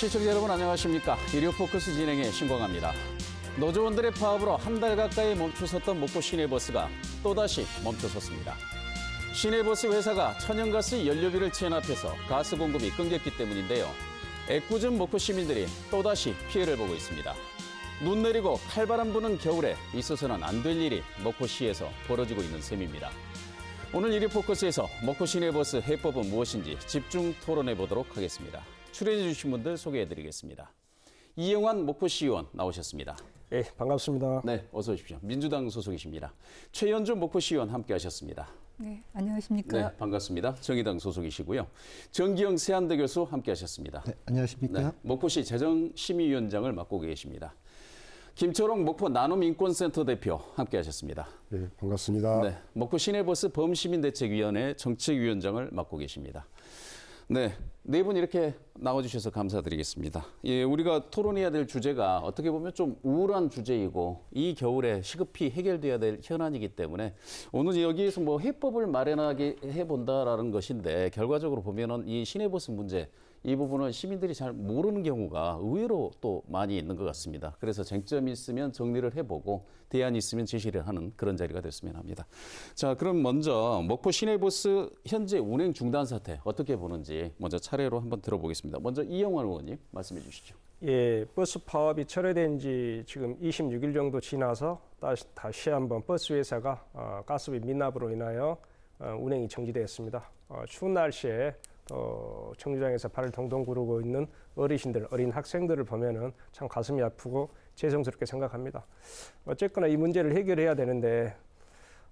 시청자 여러분 안녕하십니까. 일요포커스 진행의 신광합니다. 노조원들의 파업으로 한 달 가까이 멈춰섰던 목포 시내버스가 또다시 멈춰섰습니다. 시내버스 회사가 천연가스 연료비를 체납해서 가스 공급이 끊겼기 때문인데요. 애꿎은 목포 시민들이 또다시 피해를 보고 있습니다. 눈 내리고 칼바람 부는 겨울에 있어서는 안 될 일이 목포시에서 벌어지고 있는 셈입니다. 오늘 일요포커스에서 목포 시내버스 해법은 무엇인지 집중 토론해 보도록 하겠습니다. 출연해 주신 분들 소개해드리겠습니다. 이영환 목포시의원 나오셨습니다. 네, 반갑습니다. 네, 어서 오십시오. 민주당 소속이십니다. 최연준 목포시의원 함께하셨습니다. 네, 안녕하십니까. 네, 반갑습니다. 정의당 소속이시고요. 정기영 세한대 교수 함께하셨습니다. 네, 안녕하십니까. 네, 목포시 재정심의위원장을 맡고 계십니다. 김초롱 목포 나눔인권센터 대표 함께하셨습니다. 네, 반갑습니다. 네, 목포 시내버스 범시민대책위원회 정책위원장을 맡고 계십니다. 네, 네 분 이렇게 나와주셔서 감사드리겠습니다. 예, 우리가 토론해야 될 주제가 어떻게 보면 좀 우울한 주제이고 이 겨울에 시급히 해결돼야 될 현안이기 때문에 오늘 여기에서 뭐 해법을 마련하게 해본다라는 것인데 결과적으로 보면은 이 시내버스 문제 이 부분은 시민들이 잘 모르는 경우가 의외로 또 많이 있는 것 같습니다. 그래서 쟁점이 있으면 정리를 해보고 대안이 있으면 제시를 하는 그런 자리가 됐으면 합니다. 자, 그럼 먼저 목포 시내버스 현재 운행 중단 사태 어떻게 보는지 먼저 차례로 한번 들어보겠습니다. 먼저 이영환 의원님 말씀해 주시죠. 예, 버스 파업이 철회된 지 지금 26일 정도 지나서 다시 한번 버스 회사가 가스비 미납으로 인하여 운행이 정지되었습니다. 추운 날씨에 정류장에서 발을 동동 구르고 있는 어르신들, 어린 학생들을 보면은 참 가슴이 아프고 죄송스럽게 생각합니다. 어쨌거나 이 문제를 해결해야 되는데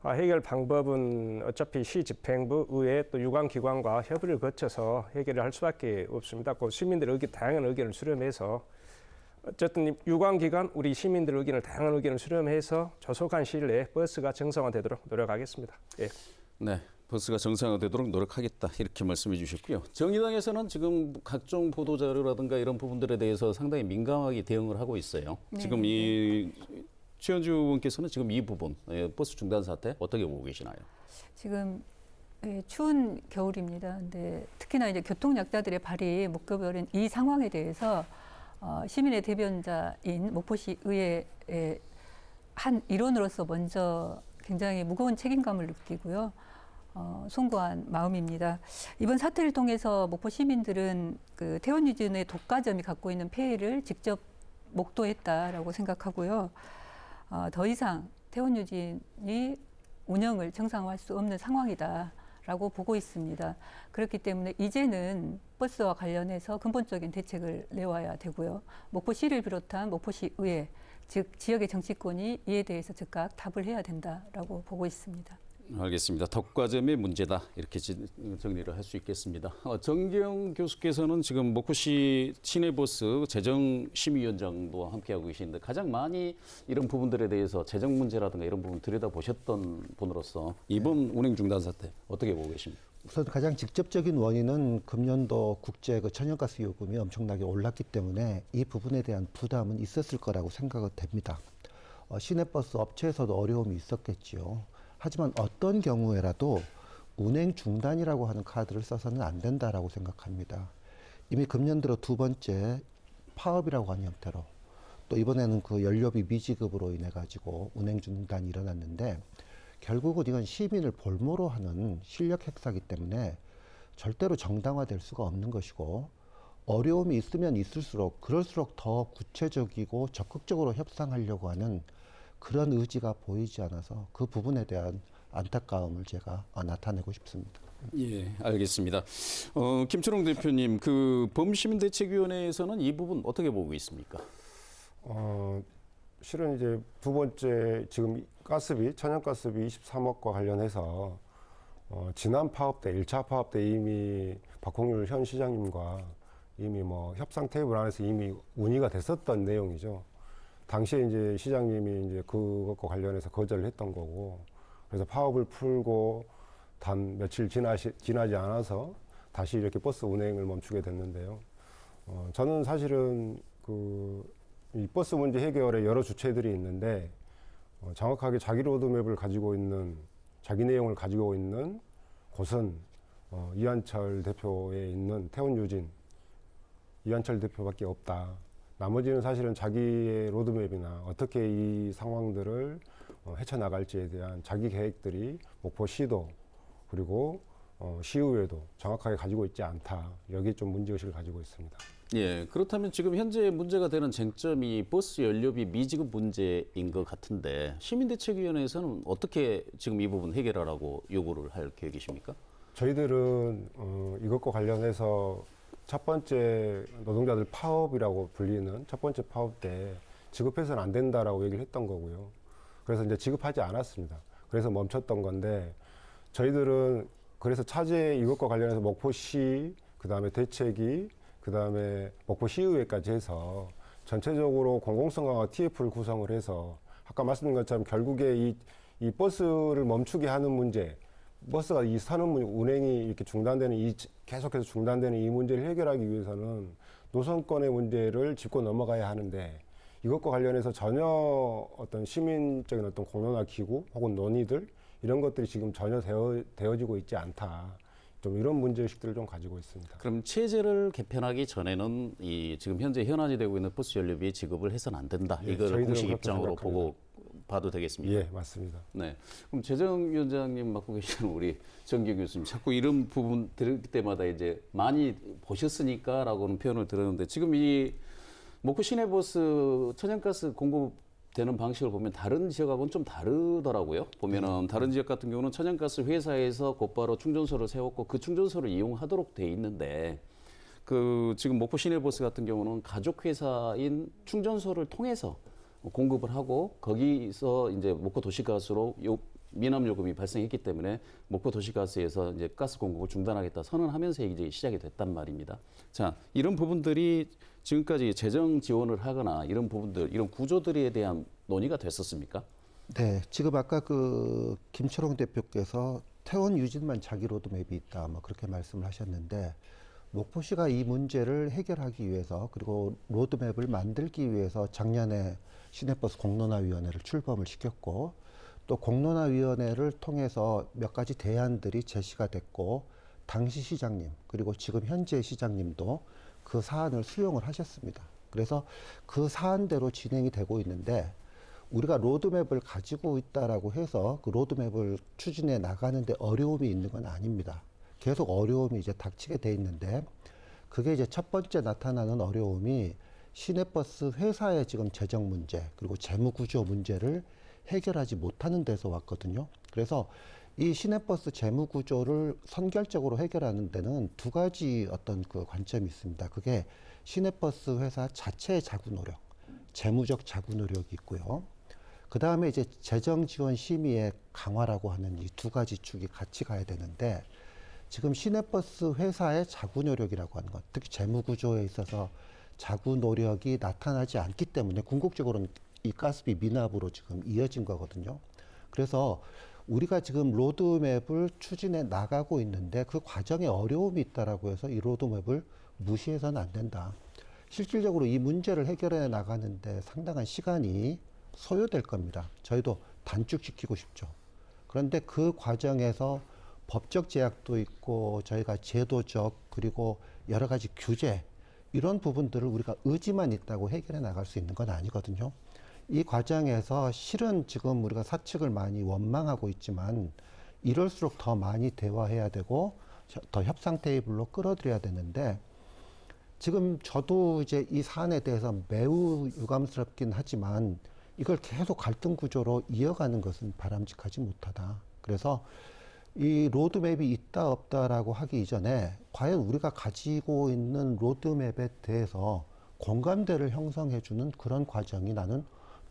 해결 방법은 어차피 시집행부, 의회 또 유관기관과 협의를 거쳐서 해결을 할 수밖에 없습니다. 그 시민들의 다양한 의견을 수렴해서 어쨌든 유관기관, 우리 시민들의 의견을 다양한 의견을 수렴해서 조속한 시일 내에 버스가 정상화되도록 노력하겠습니다. 예. 네. 버스가 정상화되도록 노력하겠다 이렇게 말씀해 주셨고요. 정의당에서는 지금 각종 보도자료라든가 이런 부분들에 대해서 상당히 민감하게 대응을 하고 있어요. 네. 지금 이 최현주 의원께서는 지금 이 부분 버스 중단 사태 어떻게 보고 계시나요? 지금 추운 겨울입니다. 근데 특히나 이제 교통약자들의 발이 묶여버린 이 상황에 대해서 시민의 대변자인 목포시 의회의 한 일원으로서 먼저 굉장히 무거운 책임감을 느끼고요. 송구한 마음입니다. 이번 사태를 통해서 목포 시민들은 그 태원 유진의 독과점이 갖고 있는 폐해를 직접 목도했다라고 생각하고요. 더 이상 태원 유진이 운영을 정상화할 수 없는 상황이다라고 보고 있습니다. 그렇기 때문에 이제는 버스와 관련해서 근본적인 대책을 내와야 되고요. 목포시를 비롯한 목포시 의회, 즉 지역의 정치권이 이에 대해서 즉각 답을 해야 된다라고 보고 있습니다. 알겠습니다. 덕과점의 문제다 이렇게 정리를 할 수 있겠습니다. 정기영 교수께서는 지금 목포시 시내버스 재정심의위원장도 함께하고 계시는데 가장 많이 이런 부분들에 대해서 재정 문제라든가 이런 부분 들여다보셨던 분으로서 이번 운행 중단 사태 어떻게 보고 계십니까? 우선 가장 직접적인 원인은 금년도 국제 천연가스 요금이 엄청나게 올랐기 때문에 이 부분에 대한 부담은 있었을 거라고 생각은 됩니다. 시내버스 업체에서도 어려움이 있었겠지요. 하지만 어떤 경우에라도 운행 중단이라고 하는 카드를 써서는 안 된다라고 생각합니다. 이미 금년 들어 두 번째 파업이라고 하는 형태로 또 이번에는 그 연료비 미지급으로 인해 가지고 운행 중단이 일어났는데 결국은 이건 시민을 볼모로 하는 실력 행사이기 때문에 절대로 정당화될 수가 없는 것이고 어려움이 있으면 있을수록 그럴수록 더 구체적이고 적극적으로 협상하려고 하는 그런 의지가 보이지 않아서 그 부분에 대한 안타까움을 제가 나타내고 싶습니다. 예, 알겠습니다. 김초롱 대표님, 그 범시민대책위원회에서는 이 부분 어떻게 보고 있습니까? 실은 이제 두 번째 지금 가스비, 천연가스비 23억과 관련해서 지난 파업 때, 1차 파업 때 이미 박홍률 현 시장님과 이미 뭐 협상 테이블 안에서 이미 논의가 됐었던 내용이죠. 당시에 이제 시장님이 이제 그것과 관련해서 거절을 했던 거고, 그래서 파업을 풀고 단 며칠 지나지 않아서 다시 이렇게 버스 운행을 멈추게 됐는데요. 저는 사실은 이 버스 문제 해결에 여러 주체들이 있는데, 정확하게 자기 로드맵을 가지고 있는, 자기 내용을 가지고 있는 곳은 이한철 대표에 있는 태원 유진 이한철 대표밖에 없다. 나머지는 사실은 자기의 로드맵이나 어떻게 이 상황들을 헤쳐나갈지에 대한 자기 계획들이 목포시도 그리고 시의회도 정확하게 가지고 있지 않다. 여기 좀 문제의식을 가지고 있습니다. 예, 그렇다면 지금 현재 문제가 되는 쟁점이 버스 연료비 미지급 문제인 것 같은데 시민대책위원회에서는 어떻게 지금 이 부분 해결하라고 요구를 할 계획이십니까? 저희들은 이것과 관련해서 첫 번째 노동자들 파업이라고 불리는 첫 번째 파업 때 지급해서는 안 된다라고 얘기를 했던 거고요. 그래서 이제 지급하지 않았습니다. 그래서 멈췄던 건데 저희들은 그래서 차제 이것과 관련해서 목포시, 그다음에 대책위, 그다음에 목포시의회까지 해서 전체적으로 공공성과 TF를 구성을 해서 아까 말씀드린 것처럼 결국에 이 버스를 멈추게 하는 문제, 버스가 이 선은 운행이 이렇게 중단되는 계속해서 중단되는 이 문제를 해결하기 위해서는 노선권의 문제를 짚고 넘어가야 하는데 이것과 관련해서 전혀 어떤 시민적인 어떤 공론화 기구 혹은 논의들 이런 것들이 지금 전혀 되어지고 있지 않다. 좀 이런 문제의식들을 좀 가지고 있습니다. 그럼 체제를 개편하기 전에는 이 지금 현재 현안이 되고 있는 버스 연료비 지급을 해서는 안 된다. 예, 이걸 저희들은 공식 그렇게 입장으로 생각합니다. 보고 봐도 되겠습니다. 예, 맞습니다. 네. 그럼 재정위원장님 맡고 계시는 우리 정기 교수님 자꾸 이런 부분 들을 때마다 이제 많이 보셨으니까라고는 표현을 들었는데 지금 이 목포 시내버스 천연가스 공급되는 방식을 보면 다른 지역하고는 좀 다르더라고요. 보면은 다른 지역 같은 경우는 천연가스 회사에서 곧바로 충전소를 세웠고 그 충전소를 이용하도록 돼 있는데 그 지금 목포 시내버스 같은 경우는 가족 회사인 충전소를 통해서 공급을 하고 거기서 이제 목포 도시가스로 미납 요금이 발생했기 때문에 목포 도시가스에서 이제 가스 공급을 중단하겠다 선언하면서 이제 시작이 됐단 말입니다. 자, 이런 부분들이 지금까지 재정 지원을 하거나 이런 부분들, 이런 구조들에 대한 논의가 됐었습니까? 네, 지금 아까 그 김철홍 대표께서 태원 유진만 자기 로드맵이 있다, 뭐 그렇게 말씀을 하셨는데 목포시가 이 문제를 해결하기 위해서 그리고 로드맵을 만들기 위해서 작년에 시내버스 공론화위원회를 출범을 시켰고 또 공론화위원회를 통해서 몇 가지 대안들이 제시가 됐고 당시 시장님 그리고 지금 현재 시장님도 그 사안을 수용을 하셨습니다. 그래서 그 사안대로 진행이 되고 있는데 우리가 로드맵을 가지고 있다라고 해서 그 로드맵을 추진해 나가는데 어려움이 있는 건 아닙니다. 계속 어려움이 이제 닥치게 돼 있는데 그게 이제 첫 번째 나타나는 어려움이 시내버스 회사의 지금 재정 문제 그리고 재무 구조 문제를 해결하지 못하는 데서 왔거든요. 그래서 이 시내버스 재무 구조를 선결적으로 해결하는 데는 두 가지 어떤 그 관점이 있습니다. 그게 시내버스 회사 자체의 자구 노력, 재무적 자구 노력이 있고요. 그 다음에 이제 재정 지원 심의의 강화라고 하는 이 두 가지 축이 같이 가야 되는데 지금 시내버스 회사의 자구 노력이라고 하는 것, 특히 재무 구조에 있어서 자구 노력이 나타나지 않기 때문에 궁극적으로는 이 가스비 미납으로 지금 이어진 거거든요. 그래서 우리가 지금 로드맵을 추진해 나가고 있는데 그 과정에 어려움이 있다라고 해서 이 로드맵을 무시해서는 안 된다. 실질적으로 이 문제를 해결해 나가는데 상당한 시간이 소요될 겁니다. 저희도 단축시키고 싶죠. 그런데 그 과정에서 법적 제약도 있고 저희가 제도적 그리고 여러 가지 규제 이런 부분들을 우리가 의지만 있다고 해결해 나갈 수 있는 건 아니거든요. 이 과정에서 실은 지금 우리가 사측을 많이 원망하고 있지만 이럴수록 더 많이 대화해야 되고 더 협상 테이블로 끌어들여야 되는데 지금 저도 이제 이 사안에 대해서 매우 유감스럽긴 하지만 이걸 계속 갈등 구조로 이어가는 것은 바람직하지 못하다. 그래서 이 로드맵이 있다 없다라고 하기 이전에 과연 우리가 가지고 있는 로드맵에 대해서 공감대를 형성해주는 그런 과정이 나는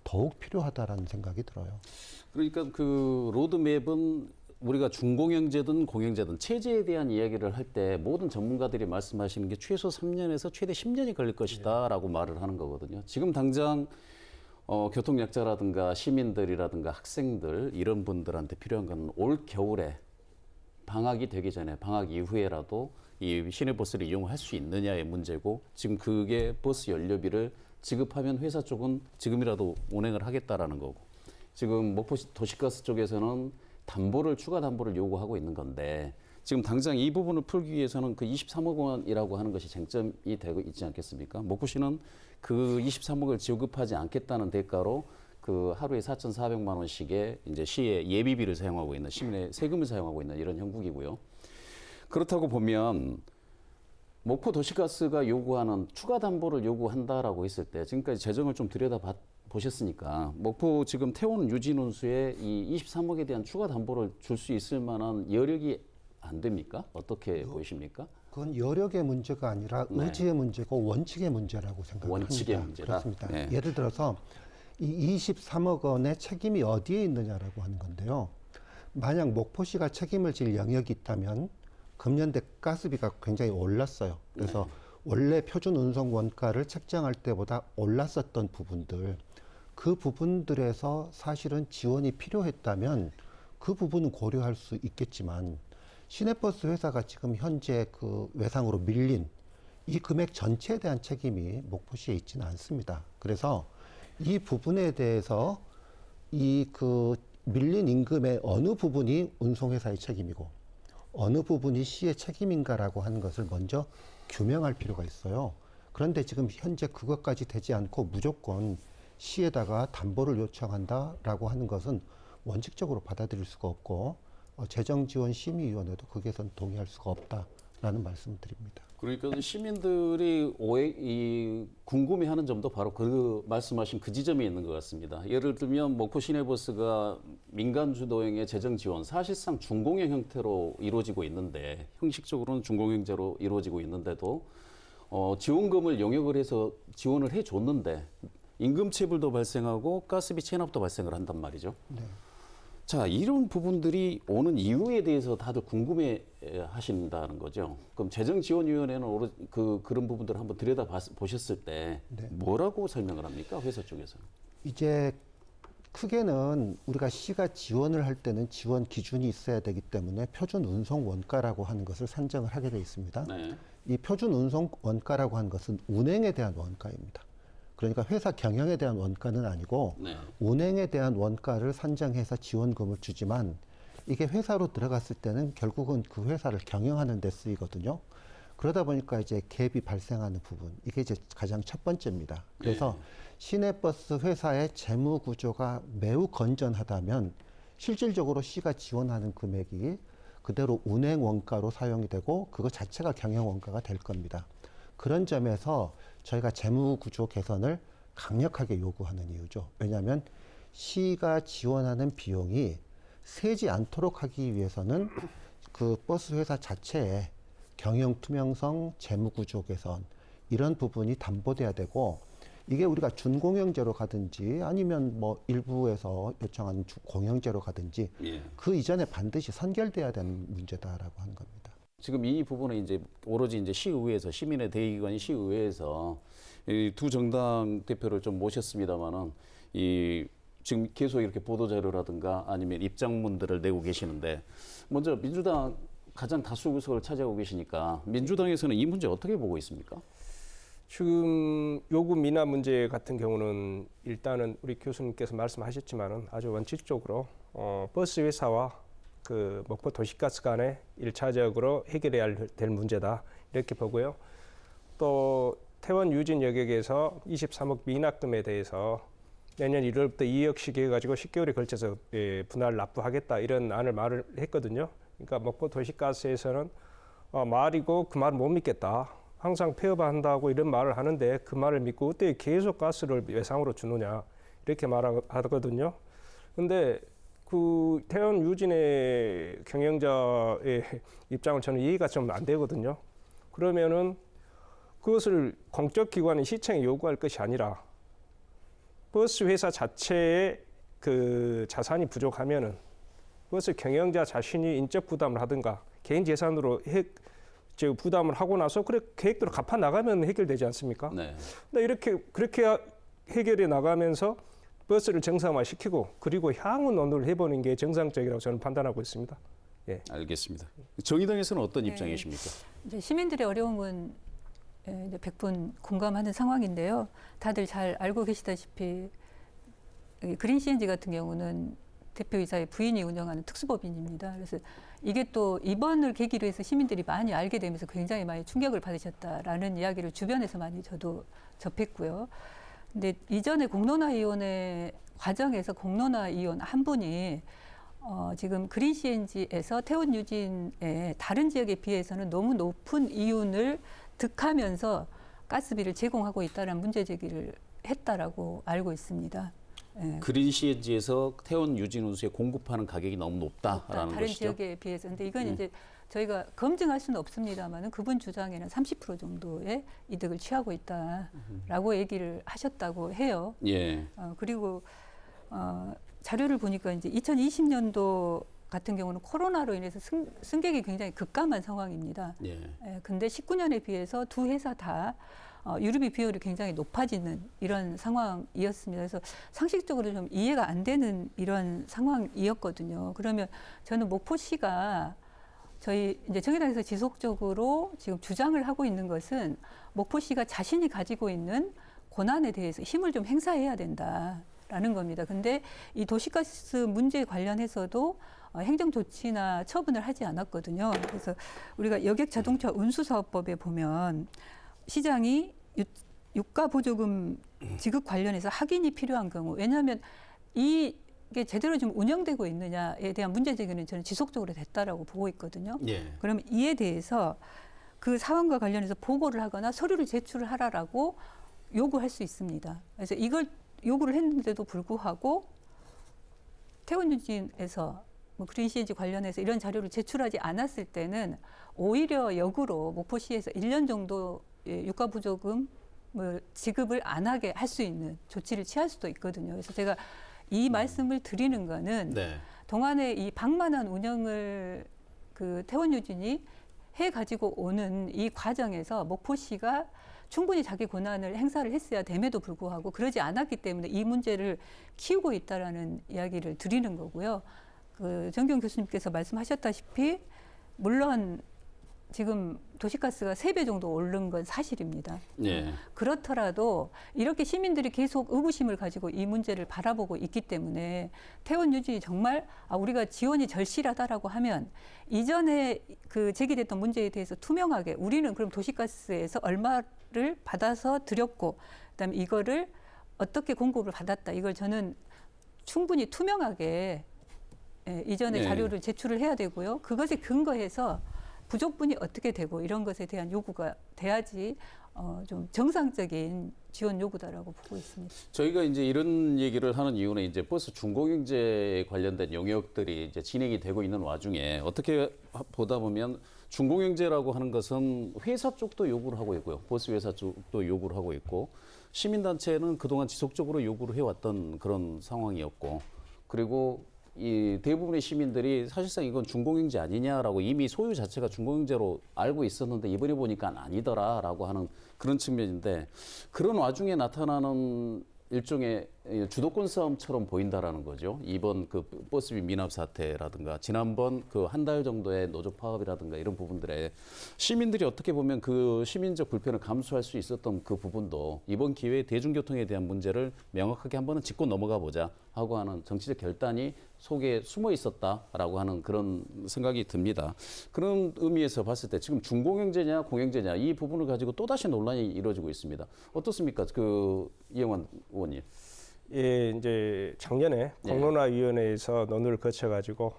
더욱 필요하다라는 생각이 들어요. 그러니까 그 로드맵은 우리가 중공영제든 공영제든 체제에 대한 이야기를 할 때 모든 전문가들이 말씀하시는 게 최소 3년에서 최대 10년이 걸릴 것이다라고 말을 하는 거거든요. 지금 당장 교통약자라든가 시민들이라든가 학생들 이런 분들한테 필요한 건 올 겨울에 방학이 되기 전에 방학 이후에라도 이 시내버스를 이용할 수 있느냐의 문제고 지금 그게 버스 연료비를 지급하면 회사 쪽은 지금이라도 운행을 하겠다라는 거고 지금 목포 도시가스 쪽에서는 담보를 추가 담보를 요구하고 있는 건데 지금 당장 이 부분을 풀기 위해서는 그 23억 원이라고 하는 것이 쟁점이 되고 있지 않겠습니까? 목포시는 그 23억을 지급하지 않겠다는 대가로 그 하루에 4,400만 원씩의 이제 시의 예비비를 사용하고 있는, 시민의 세금을 사용하고 있는 이런 형국이고요. 그렇다고 보면 목포 도시가스가 요구하는 추가 담보를 요구한다라고 했을 때 지금까지 재정을 좀 들여다 보셨으니까 목포 지금 태원 유지 논수에 이 23억에 대한 추가 담보를 줄 수 있을 만한 여력이 안 됩니까? 어떻게 보이십니까? 그건 여력의 문제가 아니라 네. 의지의 문제고 원칙의 문제라고 생각합니다. 원칙의 문제다. 그렇습니다. 네. 예를 들어서 이 23억 원의 책임이 어디에 있느냐라고 하는 건데요. 만약 목포시가 책임을 질 영역이 있다면 금년대 가스비가 굉장히 올랐어요. 그래서 원래 표준 운송 원가를 책정할 때보다 올랐었던 부분들, 그 부분들에서 사실은 지원이 필요했다면 그 부분은 고려할 수 있겠지만 시내버스 회사가 지금 현재 그 외상으로 밀린 이 금액 전체에 대한 책임이 목포시에 있지는 않습니다. 그래서 이 부분에 대해서 이 그 밀린 임금의 어느 부분이 운송회사의 책임이고 어느 부분이 시의 책임인가라고 하는 것을 먼저 규명할 필요가 있어요. 그런데 지금 현재 그것까지 되지 않고 무조건 시에다가 담보를 요청한다라고 하는 것은 원칙적으로 받아들일 수가 없고 재정지원심의위원회도 거기에선 동의할 수가 없다라는 말씀을 드립니다. 그러니까 시민들이 궁금해하는 점도 바로 그 말씀하신 그 지점에 있는 것 같습니다. 예를 들면 목포 시내버스가 민간 주도형의 재정 지원, 사실상 준공영 형태로 이루어지고 있는데 형식적으로는 준공영제로 이루어지고 있는데도 지원금을 용역을 해서 지원을 해줬는데 임금체불도 발생하고 가스비 체납도 발생을 한단 말이죠. 네. 자, 이런 부분들이 오는 이유에 대해서 다들 궁금해 하신다는 거죠. 그럼 재정지원위원회는 그런 부분들을 한번 들여다 보셨을 때 네. 뭐라고 설명을 합니까? 회사 쪽에서는. 이제 크게는 우리가 시가 지원을 할 때는 지원 기준이 있어야 되기 때문에 표준 운송 원가라고 하는 것을 산정을 하게 돼 있습니다. 네. 이 표준 운송 원가라고 하는 것은 운행에 대한 원가입니다. 그러니까 회사 경영에 대한 원가는 아니고 네. 운행에 대한 원가를 산정해서 지원금을 주지만 이게 회사로 들어갔을 때는 결국은 그 회사를 경영하는 데 쓰이거든요. 그러다 보니까 이제 갭이 발생하는 부분, 이게 이제 가장 첫 번째입니다. 그래서 시내버스 회사의 재무 구조가 매우 건전하다면 실질적으로 시가 지원하는 금액이 그대로 운행 원가로 사용이 되고 그거 자체가 경영 원가가 될 겁니다. 그런 점에서 저희가 재무 구조 개선을 강력하게 요구하는 이유죠. 왜냐하면 시가 지원하는 비용이 새지 않도록 하기 위해서는 그 버스 회사 자체의 경영 투명성, 재무 구조 개선 이런 부분이 담보돼야 되고 이게 우리가 준공영제로 가든지 아니면 뭐 일부에서 요청하는 공영제로 가든지 예. 그 이전에 반드시 선결돼야 되는 문제다라고 하는 겁니다. 지금 이 부분은 이제 오로지 이제 시의회에서 시민의 대의기관인 시의회에서 이 두 정당 대표를 좀 모셨습니다만은 이 지금 계속 이렇게 보도 자료라든가 아니면 입장문들을 내고 계시는데 먼저 민주당 가장 다수 의석을 차지하고 계시니까 민주당에서는 이 문제 어떻게 보고 있습니까? 지금 요구 미납 문제 같은 경우는 일단은 우리 교수님께서 말씀하셨지만은 아주 원칙적으로 버스 회사와 그 목포 도시가스 간에 1차적으로 해결해야 될 문제다 이렇게 보고요. 또 태원 유진 여객에서 23억 미납금에 대해서 내년 1월부터 2억씩 해가지고 10개월에 걸쳐서 분할 납부하겠다 이런 말을 했거든요. 그러니까 목포 도시가스에서는 말이고 그 말을 못 믿겠다. 항상 폐업한다고 이런 말을 하는데 그 말을 믿고 어떻게 계속 가스를 외상으로 주느냐 이렇게 말하거든요. 근데 그 태원 유진의 경영자의 입장은 저는 이해가 좀 안 되거든요. 그러면은 그것을 공적 기관인 시청에 요구할 것이 아니라 버스 회사 자체의 그 자산이 부족하면은 그것을 경영자 자신이 인적 부담을 하든가 개인 재산으로 부담을 하고 나서 그래 계획대로 갚아 나가면 해결되지 않습니까? 네. 근데 그렇게 해결해 나가면서 버스를 정상화시키고 그리고 향후 논의를 해보는 게 정상적이라고 저는 판단하고 있습니다. 예. 알겠습니다. 정의당에서는 어떤 네. 입장이십니까? 이제 시민들의 어려움은 이제 100분 공감하는 상황인데요. 다들 잘 알고 계시다시피 그린 CNG 같은 경우는 대표이사의 부인이 운영하는 특수법인입니다. 그래서 이게 또 이번을 계기로 해서 시민들이 많이 알게 되면서 굉장히 많이 충격을 받으셨다라는 이야기를 주변에서 많이 저도 접했고요. 근데 이전에 공론화위원회 과정에서 공론화위원 한 분이 지금 그린 CNG에서 태원 유진의 다른 지역에 비해서는 너무 높은 이윤을 득하면서 가스비를 제공하고 있다는 문제 제기를 했다라고 알고 있습니다. 예. 그린 CNG에서 태원 유진 운수에 공급하는 가격이 너무 높다라는 다른 것이죠. 지역에 비해서. 근데 이건 이제 저희가 검증할 수는 없습니다만은 그분 주장에는 30% 정도의 이득을 취하고 있다라고 얘기를 하셨다고 해요. 예. 그리고 자료를 보니까 이제 2020년도 같은 경우는 코로나로 인해서 승객이 굉장히 급감한 상황입니다. 예. 근데 19년에 비해서 두 회사 다 유류비 비율이 굉장히 높아지는 이런 상황이었습니다. 그래서 상식적으로 좀 이해가 안 되는 이런 상황이었거든요. 그러면 저는 목포시가 저희 이제 정의당에서 지속적으로 지금 주장을 하고 있는 것은 목포시가 자신이 가지고 있는 권한에 대해서 힘을 좀 행사해야 된다라는 겁니다. 근데 이 도시가스 문제 관련해서도 행정 조치나 처분을 하지 않았거든요. 그래서 우리가 여객 자동차 운수 사업법에 보면 시장이 유가 보조금 지급 관련해서 확인이 필요한 경우, 왜냐하면 이게 제대로 지금 운영되고 있느냐에 대한 문제 제기는 저는 지속적으로 됐다라고 보고 있거든요. 예. 그러면 이에 대해서 그 사안과 관련해서 보고를 하거나 서류를 제출을 하라라고 요구할 수 있습니다. 그래서 이걸 요구를 했는데도 불구하고 태원유진에서 그린 CNG 관련해서 이런 자료를 제출하지 않았을 때는 오히려 역으로 목포시에서 1년 정도 유가 보조금 지급을 안 하게 할 수 있는 조치를 취할 수도 있거든요. 그래서 제가 이 말씀을 드리는 거는 네. 동안에 이 방만한 운영을 그 태원유진이 해 가지고 오는 이 과정에서 목포시가 충분히 자기 권한을 행사를 했어야 됨에도 불구하고 그러지 않았기 때문에 이 문제를 키우고 있다라는 이야기를 드리는 거고요. 그 정경 교수님께서 말씀하셨다시피 물론 지금 도시가스가 3배 정도 오른 건 사실입니다. 예. 그렇더라도 이렇게 시민들이 계속 의구심을 가지고 이 문제를 바라보고 있기 때문에 태원 유진이 정말 우리가 지원이 절실하다라고 하면 이전에 그 제기됐던 문제에 대해서 투명하게 우리는 그럼 도시가스에서 얼마를 받아서 드렸고 그다음에 이거를 어떻게 공급을 받았다. 이걸 저는 충분히 투명하게 이전에 네. 자료를 제출을 해야 되고요. 그것에 근거해서 부족분이 어떻게 되고 이런 것에 대한 요구가 돼야지 좀 정상적인 지원 요구다라고 보고 있습니다. 저희가 이제 이런 얘기를 하는 이유는 이제 버스 중공영제에 관련된 영역들이 이제 진행이 되고 있는 와중에 어떻게 보다 보면 중공영제라고 하는 것은 회사 쪽도 요구를 하고 있고요. 버스 회사 쪽도 요구를 하고 있고 시민단체는 그동안 지속적으로 요구를 해왔던 그런 상황이었고 그리고 이 대부분의 시민들이 사실상 이건 중공영제 아니냐라고 이미 소유 자체가 중공영제로 알고 있었는데 이번에 보니까 아니더라라고 하는 그런 측면인데 그런 와중에 나타나는 일종의 주도권 싸움처럼 보인다라는 거죠. 이번 그 버스비 미납 사태라든가 지난번 그 한 달 정도의 노조 파업이라든가 이런 부분들에 시민들이 어떻게 보면 그 시민적 불편을 감수할 수 있었던 그 부분도 이번 기회에 대중교통에 대한 문제를 명확하게 한 번은 짚고 넘어가 보자 하고 하는 정치적 결단이 속에 숨어 있었다라고 하는 그런 생각이 듭니다. 그런 의미에서 봤을 때 지금 중공영제냐 공영제냐 이 부분을 가지고 또다시 논란이 이루어지고 있습니다. 어떻습니까? 그 이영환 의원님. 예, 이제 작년에 공론화위원회에서 논의를 거쳐가지고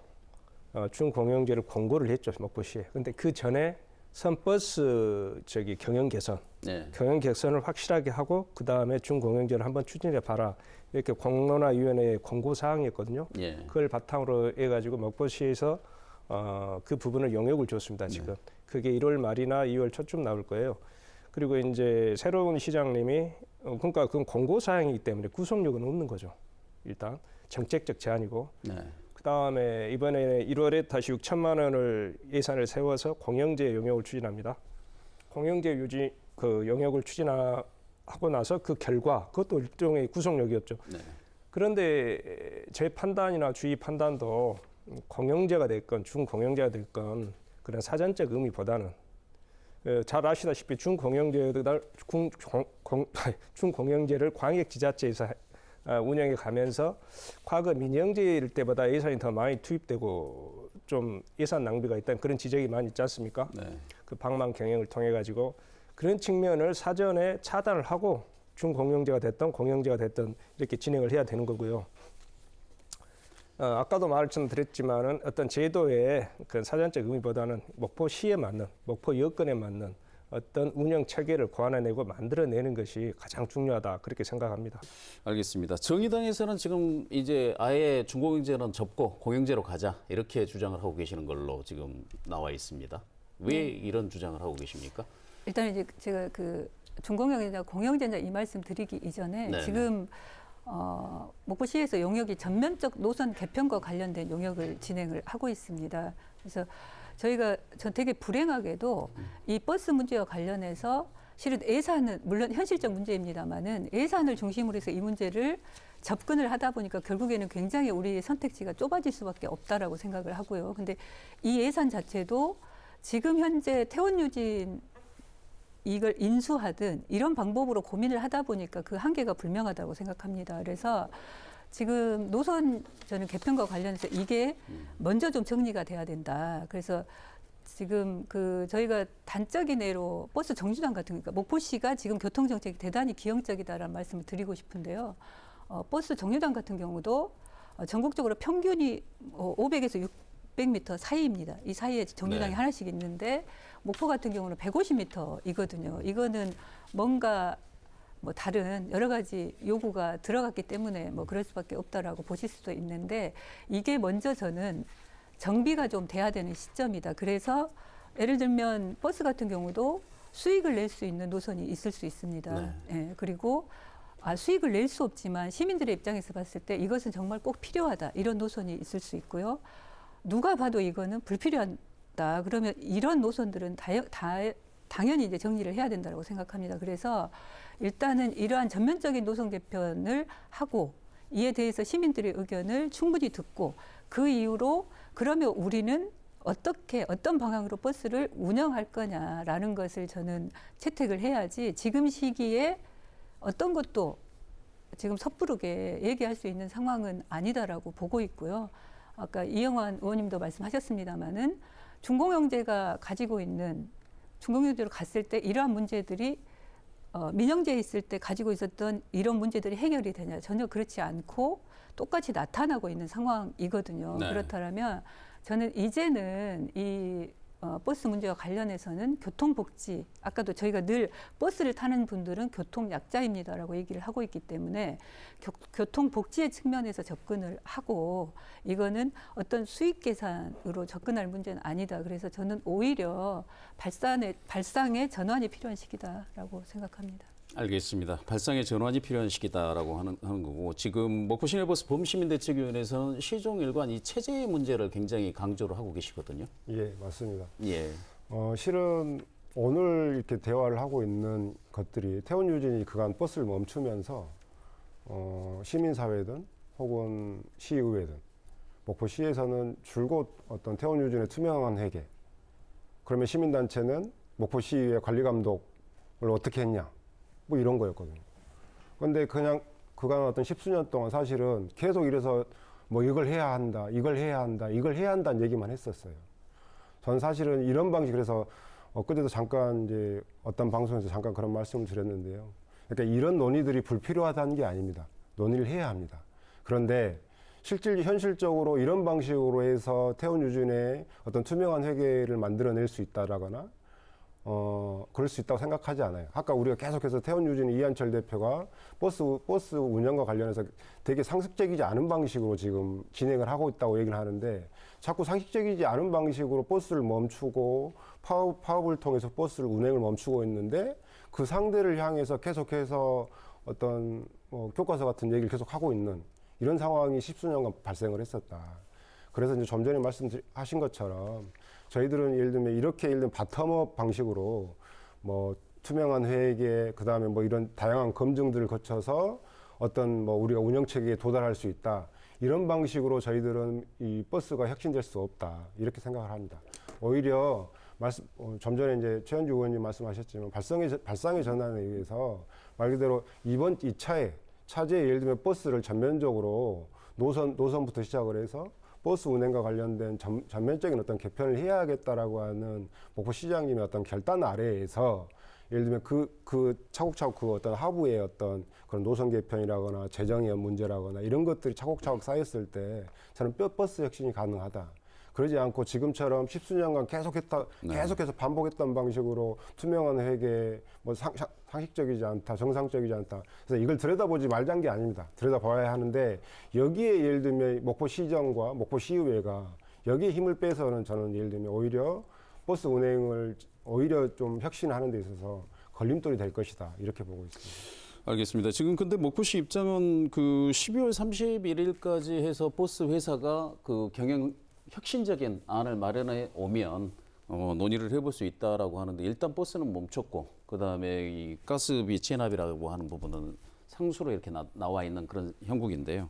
중공영제를 공고를 했죠, 목포시에. 근데 그 전에 선버스 경영 개선, 네. 경영 개선을 확실하게 하고 그 다음에 중공영제를 한번 추진해 봐라. 이렇게 공론화위원회의 공고 사항이었거든요. 예. 그걸 바탕으로 해가지고 목포시에서 그 부분을 영역을 줬습니다. 지금 그게 1월 말이나 2월 초쯤 나올 거예요. 그리고 이제 새로운 시장님이 그러니까 그건 공고 사항이기 때문에 구속력은 없는 거죠. 일단 정책적 제안이고. 네. 그 다음에 이번에 1월에 다시 6천만 원을 예산을 세워서 공영제 영역을 추진합니다. 공영제 유지 그 영역을 추진하고 나서 그 결과 그것도 일종의 구속력이었죠. 네. 그런데 제 판단이나 주의 판단도 공영제가 됐건 중공영제가 됐건 그런 사전적 의미보다는 잘 아시다시피 중공영제를 광역지자체에서 운영해 가면서 과거 민영제일 때보다 예산이 더 많이 투입되고 좀 예산 낭비가 있다는 그런 지적이 많이 있지 않습니까? 네. 그 방망 경영을 통해 가지고 그런 측면을 사전에 차단을 하고 준공영제가 됐던 공영제가 됐던 이렇게 진행을 해야 되는 거고요. 아까도 말씀드렸지만은 어떤 제도의 그 사전적 의미보다는 목포시에 맞는, 목포 여건에 맞는 어떤 운영 체계를 고안해내고 만들어내는 것이 가장 중요하다 그렇게 생각합니다. 알겠습니다. 정의당에서는 지금 이제 아예 준공영제는 접고 공영제로 가자 이렇게 주장을 하고 계시는 걸로 지금 나와 있습니다. 왜 이런 주장을 하고 계십니까? 일단 이제 제가 그 준공영제나 공영제냐 이 말씀 드리기 이전에 네네. 지금 목포시에서 용역이 전면적 노선 개편과 관련된 용역을 진행을 하고 있습니다. 그래서 저희가 전 되게 불행하게도 이 버스 문제와 관련해서 실은 예산은 물론 현실적 문제입니다만은 예산을 중심으로 해서 이 문제를 접근을 하다 보니까 결국에는 굉장히 우리의 선택지가 좁아질 수밖에 없다라고 생각을 하고요. 근데 이 예산 자체도 지금 현재 태원 유진 이걸 인수하든 이런 방법으로 고민을 하다 보니까 그 한계가 불명하다고 생각합니다. 그래서 지금 노선 저는 개편과 관련해서 이게 먼저 좀 정리가 돼야 된다. 그래서 지금 그 저희가 단적 이내로 버스 정류장 같은 거, 그러니까 목포시가 지금 교통정책이 대단히 기형적이다라는 말씀을 드리고 싶은데요. 버스 정류장 같은 경우도 전국적으로 평균이 500에서 600m 사이입니다. 이 사이에 정류장이 네. 하나씩 있는데 목포 같은 경우는 150m이거든요. 이거는 뭔가 뭐 다른 여러 가지 요구가 들어갔기 때문에 뭐 그럴 수밖에 없다라고 보실 수도 있는데 이게 먼저 저는 정비가 좀 돼야 되는 시점이다. 그래서 예를 들면 버스 같은 경우도 수익을 낼 수 있는 노선이 있을 수 있습니다. 네. 예, 그리고 수익을 낼 수 없지만 시민들의 입장에서 봤을 때 이것은 정말 꼭 필요하다. 이런 노선이 있을 수 있고요. 누가 봐도 이거는 불필요하다. 그러면 이런 노선들은 당연히 이제 정리를 해야 된다고 생각합니다. 그래서 일단은 이러한 전면적인 노선 개편을 하고 이에 대해서 시민들의 의견을 충분히 듣고 그 이후로 그러면 우리는 어떤 방향으로 버스를 운영할 거냐라는 것을 저는 채택을 해야지 지금 시기에 어떤 것도 지금 섣부르게 얘기할 수 있는 상황은 아니다라고 보고 있고요. 아까 이영환 의원님도 말씀하셨습니다마는 준공영제가 가지고 있는 준공영제로 갔을 때 이러한 문제들이 민영제에 있을 때 가지고 있었던 이런 문제들이 해결이 되냐 전혀 그렇지 않고 똑같이 나타나고 있는 상황이거든요. 네. 그렇다면 저는 이제는 이 버스 문제와 관련해서는 교통복지, 아까도 저희가 늘 버스를 타는 분들은 교통약자입니다라고 얘기를 하고 있기 때문에 교통복지의 측면에서 접근을 하고 이거는 어떤 수익 계산으로 접근할 문제는 아니다. 그래서 저는 오히려 발상의 전환이 필요한 시기다라고 생각합니다. 알겠습니다. 발상의 전환이 필요한 시기다라고 하는 거고 지금 목포 시내버스 범시민대책위원회에서는 시종 일관 이 체제의 문제를 굉장히 강조를 하고 계시거든요. 예, 맞습니다. 예. 실은 오늘 이렇게 대화를 하고 있는 것들이 태원 유진이 그간 버스를 멈추면서 시민사회든 혹은 시의회든 목포시에서는 줄곧 어떤 태원 유진의 투명한 회계 그러면 시민단체는 목포시의회 관리감독을 어떻게 했냐 뭐 이런 거였거든요. 근데 그냥 그간 어떤 10수년 동안 사실은 계속 이래서 뭐 이걸 해야 한다, 이걸 해야 한다, 이걸 해야 한다는 얘기만 했었어요. 전 사실은 이런 방식 그래서 엊그제도 잠깐 이제 어떤 방송에서 잠깐 그런 말씀을 드렸는데요. 그러니까 이런 논의들이 불필요하다는 게 아닙니다. 논의를 해야 합니다. 그런데 현실적으로 이런 방식으로 해서 태원 유진의 어떤 투명한 회계를 만들어낼 수 있다라거나 그럴 수 있다고 생각하지 않아요. 아까 우리가 계속해서 태원 유진 이한철 대표가 버스 운영과 관련해서 되게 상식적이지 않은 방식으로 지금 진행을 하고 있다고 얘기를 하는데 자꾸 상식적이지 않은 방식으로 버스를 멈추고 파업을 통해서 버스를 운행을 멈추고 있는데 그 상대를 향해서 계속해서 어떤 교과서 같은 얘기를 계속 하고 있는 이런 상황이 10수년간 발생을 했었다. 그래서 이제 좀 전에 말씀하신 것처럼 저희들은 예를 들면 바텀업 방식으로 뭐 투명한 회계, 그 다음에 뭐 이런 다양한 검증들을 거쳐서 어떤 뭐 우리가 운영 체계에 도달할 수 있다. 이런 방식으로 저희들은 이 버스가 혁신될 수 없다. 이렇게 생각을 합니다. 오히려 좀 전에 이제 최현주 의원님 말씀하셨지만 발상의 전환에 의해서 말 그대로 이번 2차에 차제에 예를 들면 버스를 전면적으로 노선부터 시작을 해서 버스 운행과 관련된 전면적인 어떤 개편을 해야겠다라고 하는 목포시장님의 어떤 결단 아래에서 예를 들면 그 차곡차곡 그 어떤 하부의 어떤 그런 노선 개편이라거나 재정의 문제라거나 이런 것들이 차곡차곡 쌓였을 때 저는 버스 혁신이 가능하다. 그러지 않고 지금처럼 십수년간 계속해서 반복했던 방식으로 투명한 회계, 뭐 상식적이지 않다, 정상적이지 않다. 그래서 이걸 들여다보지 말자는 게 아닙니다. 들여다봐야 하는데 여기에 예를 들면 목포시정과 목포시의회가 여기에 힘을 빼서는 저는 예를 들면 오히려 버스 운행을 오히려 좀 혁신하는 데 있어서 걸림돌이 될 것이다. 이렇게 보고 있습니다. 알겠습니다. 지금 근데 목포시 입장은 그 12월 31일까지 해서 버스 회사가 그 경영 혁신적인 안을 마련해 오면 논의를 해볼 수 있다라고 하는데 일단 버스는 멈췄고 그 다음에 이 가스비 체납이라고 하는 부분은 상수로 이렇게 나와 있는 그런 형국인데요.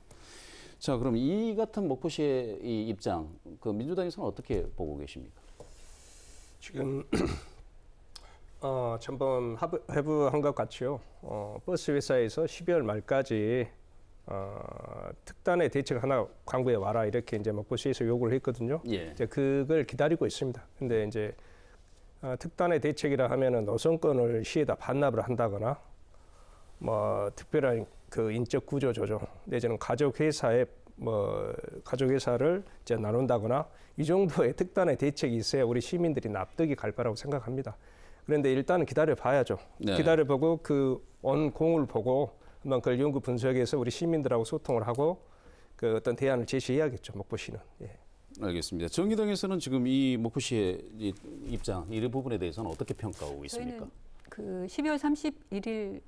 자, 그럼 이 같은 목포시의 이 입장, 그 민주당에서는 어떻게 보고 계십니까? 지금 전번 회부한 것 같이요. 버스 회사에서 12월 말까지 특단의 대책 하나 광고해 와라 이렇게 이제 목포시에서 요구를 했거든요. 예. 이제 그걸 기다리고 있습니다. 근데 이제 특단의 대책이라 하면은 노선권을 시에다 반납을 한다거나 뭐 특별한 그 인적 구조 조정 내지는 가족 회사를 이제 나눈다거나 이 정도의 특단의 대책이 있어야 우리 시민들이 납득이 갈 거라고 생각합니다. 그런데 일단은 기다려 봐야죠. 네. 기다려 보고 그 온 공을 보고 한번 그걸 연구 분석해서 우리 시민들하고 소통을 하고 그 어떤 대안을 제시해야겠죠. 목포시는. 예. 알겠습니다. 정의당에서는 지금 이 목포시의 이 입장, 이 부분에 대해서는 어떻게 평가하고 있습니까? 저희는 그 12월 31일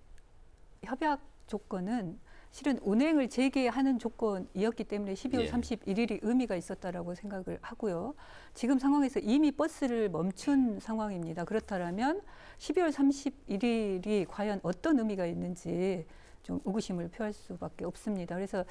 협약 조건은 실은 운행을 재개하는 조건이었기 때문에 12월 예. 31일이 의미가 있었다라고 생각을 하고요. 지금 상황에서 이미 버스를 멈춘 상황입니다. 그렇다면 12월 31일이 과연 어떤 의미가 있는지 좀 의구심을 표할 수밖에 없습니다. 그래서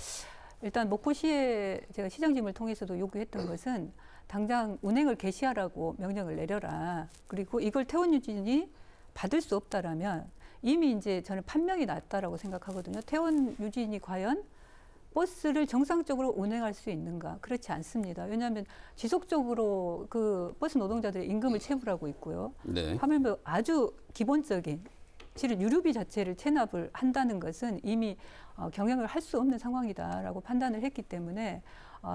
일단 목포시에 제가 시장님을 통해서도 요구했던 것은 당장 운행을 개시하라고 명령을 내려라. 그리고 이걸 태원유진이 받을 수 없다라면 이미 이제 저는 판명이 났다라고 생각하거든요. 태원유진이 과연 버스를 정상적으로 운행할 수 있는가? 그렇지 않습니다. 왜냐하면 지속적으로 그 버스 노동자들의 임금을 체불하고 있고요. 네. 하물며 아주 기본적인 실은 유류비 자체를 체납을 한다는 것은 이미 경영을 할 수 없는 상황이다라고 판단을 했기 때문에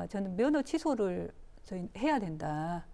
저는 면허 취소를 저희 해야 된다라고